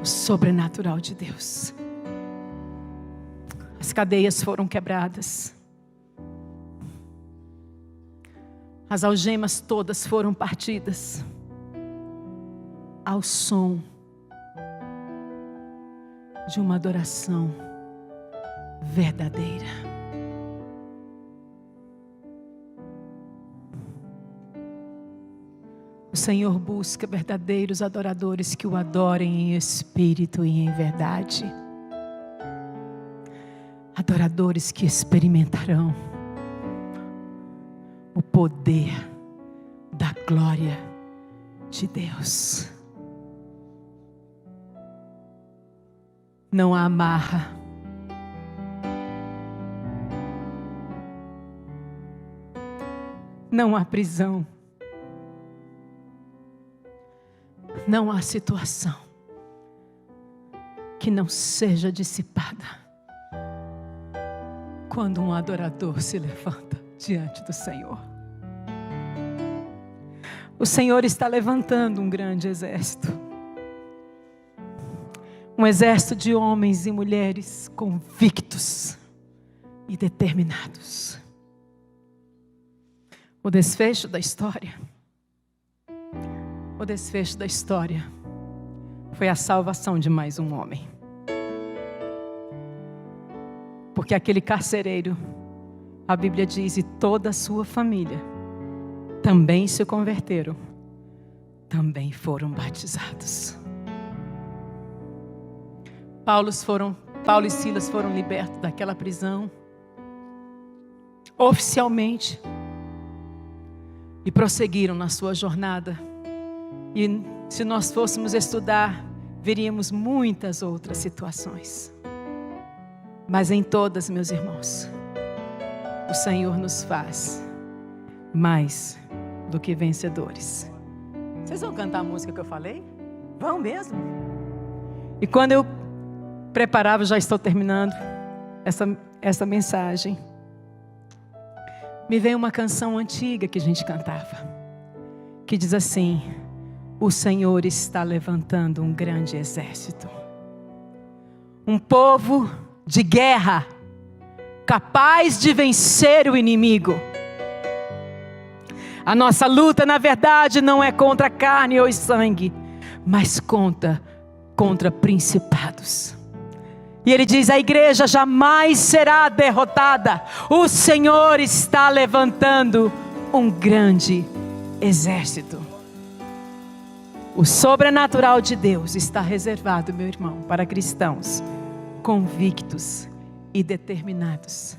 O sobrenatural de Deus. As cadeias foram quebradas. As algemas todas foram partidas. Ao som de uma adoração verdadeira. O Senhor busca verdadeiros adoradores que o adorem em espírito e em verdade. Adoradores que experimentarão o poder da glória de Deus. Não há amarra. Não há prisão. Não há situação que não seja dissipada quando um adorador se levanta diante do Senhor. O Senhor está levantando um grande exército. Um exército de homens e mulheres convictos e determinados. O desfecho da história foi a salvação de mais um homem. Porque aquele carcereiro, a Bíblia diz, e toda a sua família também se converteram, também foram batizados. Paulo e Silas foram libertos daquela prisão, oficialmente, e prosseguiram na sua jornada. E se nós fôssemos estudar, veríamos muitas outras situações. Mas em todas, meus irmãos, o Senhor nos faz mais do que vencedores. Vocês vão cantar a música que eu falei? Vão mesmo? E quando eu preparava, já estou terminando essa mensagem, me veio uma canção antiga que a gente cantava, que diz assim: o Senhor está levantando um grande exército. Um povo de guerra, capaz de vencer o inimigo. A nossa luta, na verdade, não é contra carne ou sangue, mas contra principados. E ele diz: a igreja jamais será derrotada. O Senhor está levantando um grande exército. O sobrenatural de Deus está reservado, meu irmão, para cristãos convictos e determinados.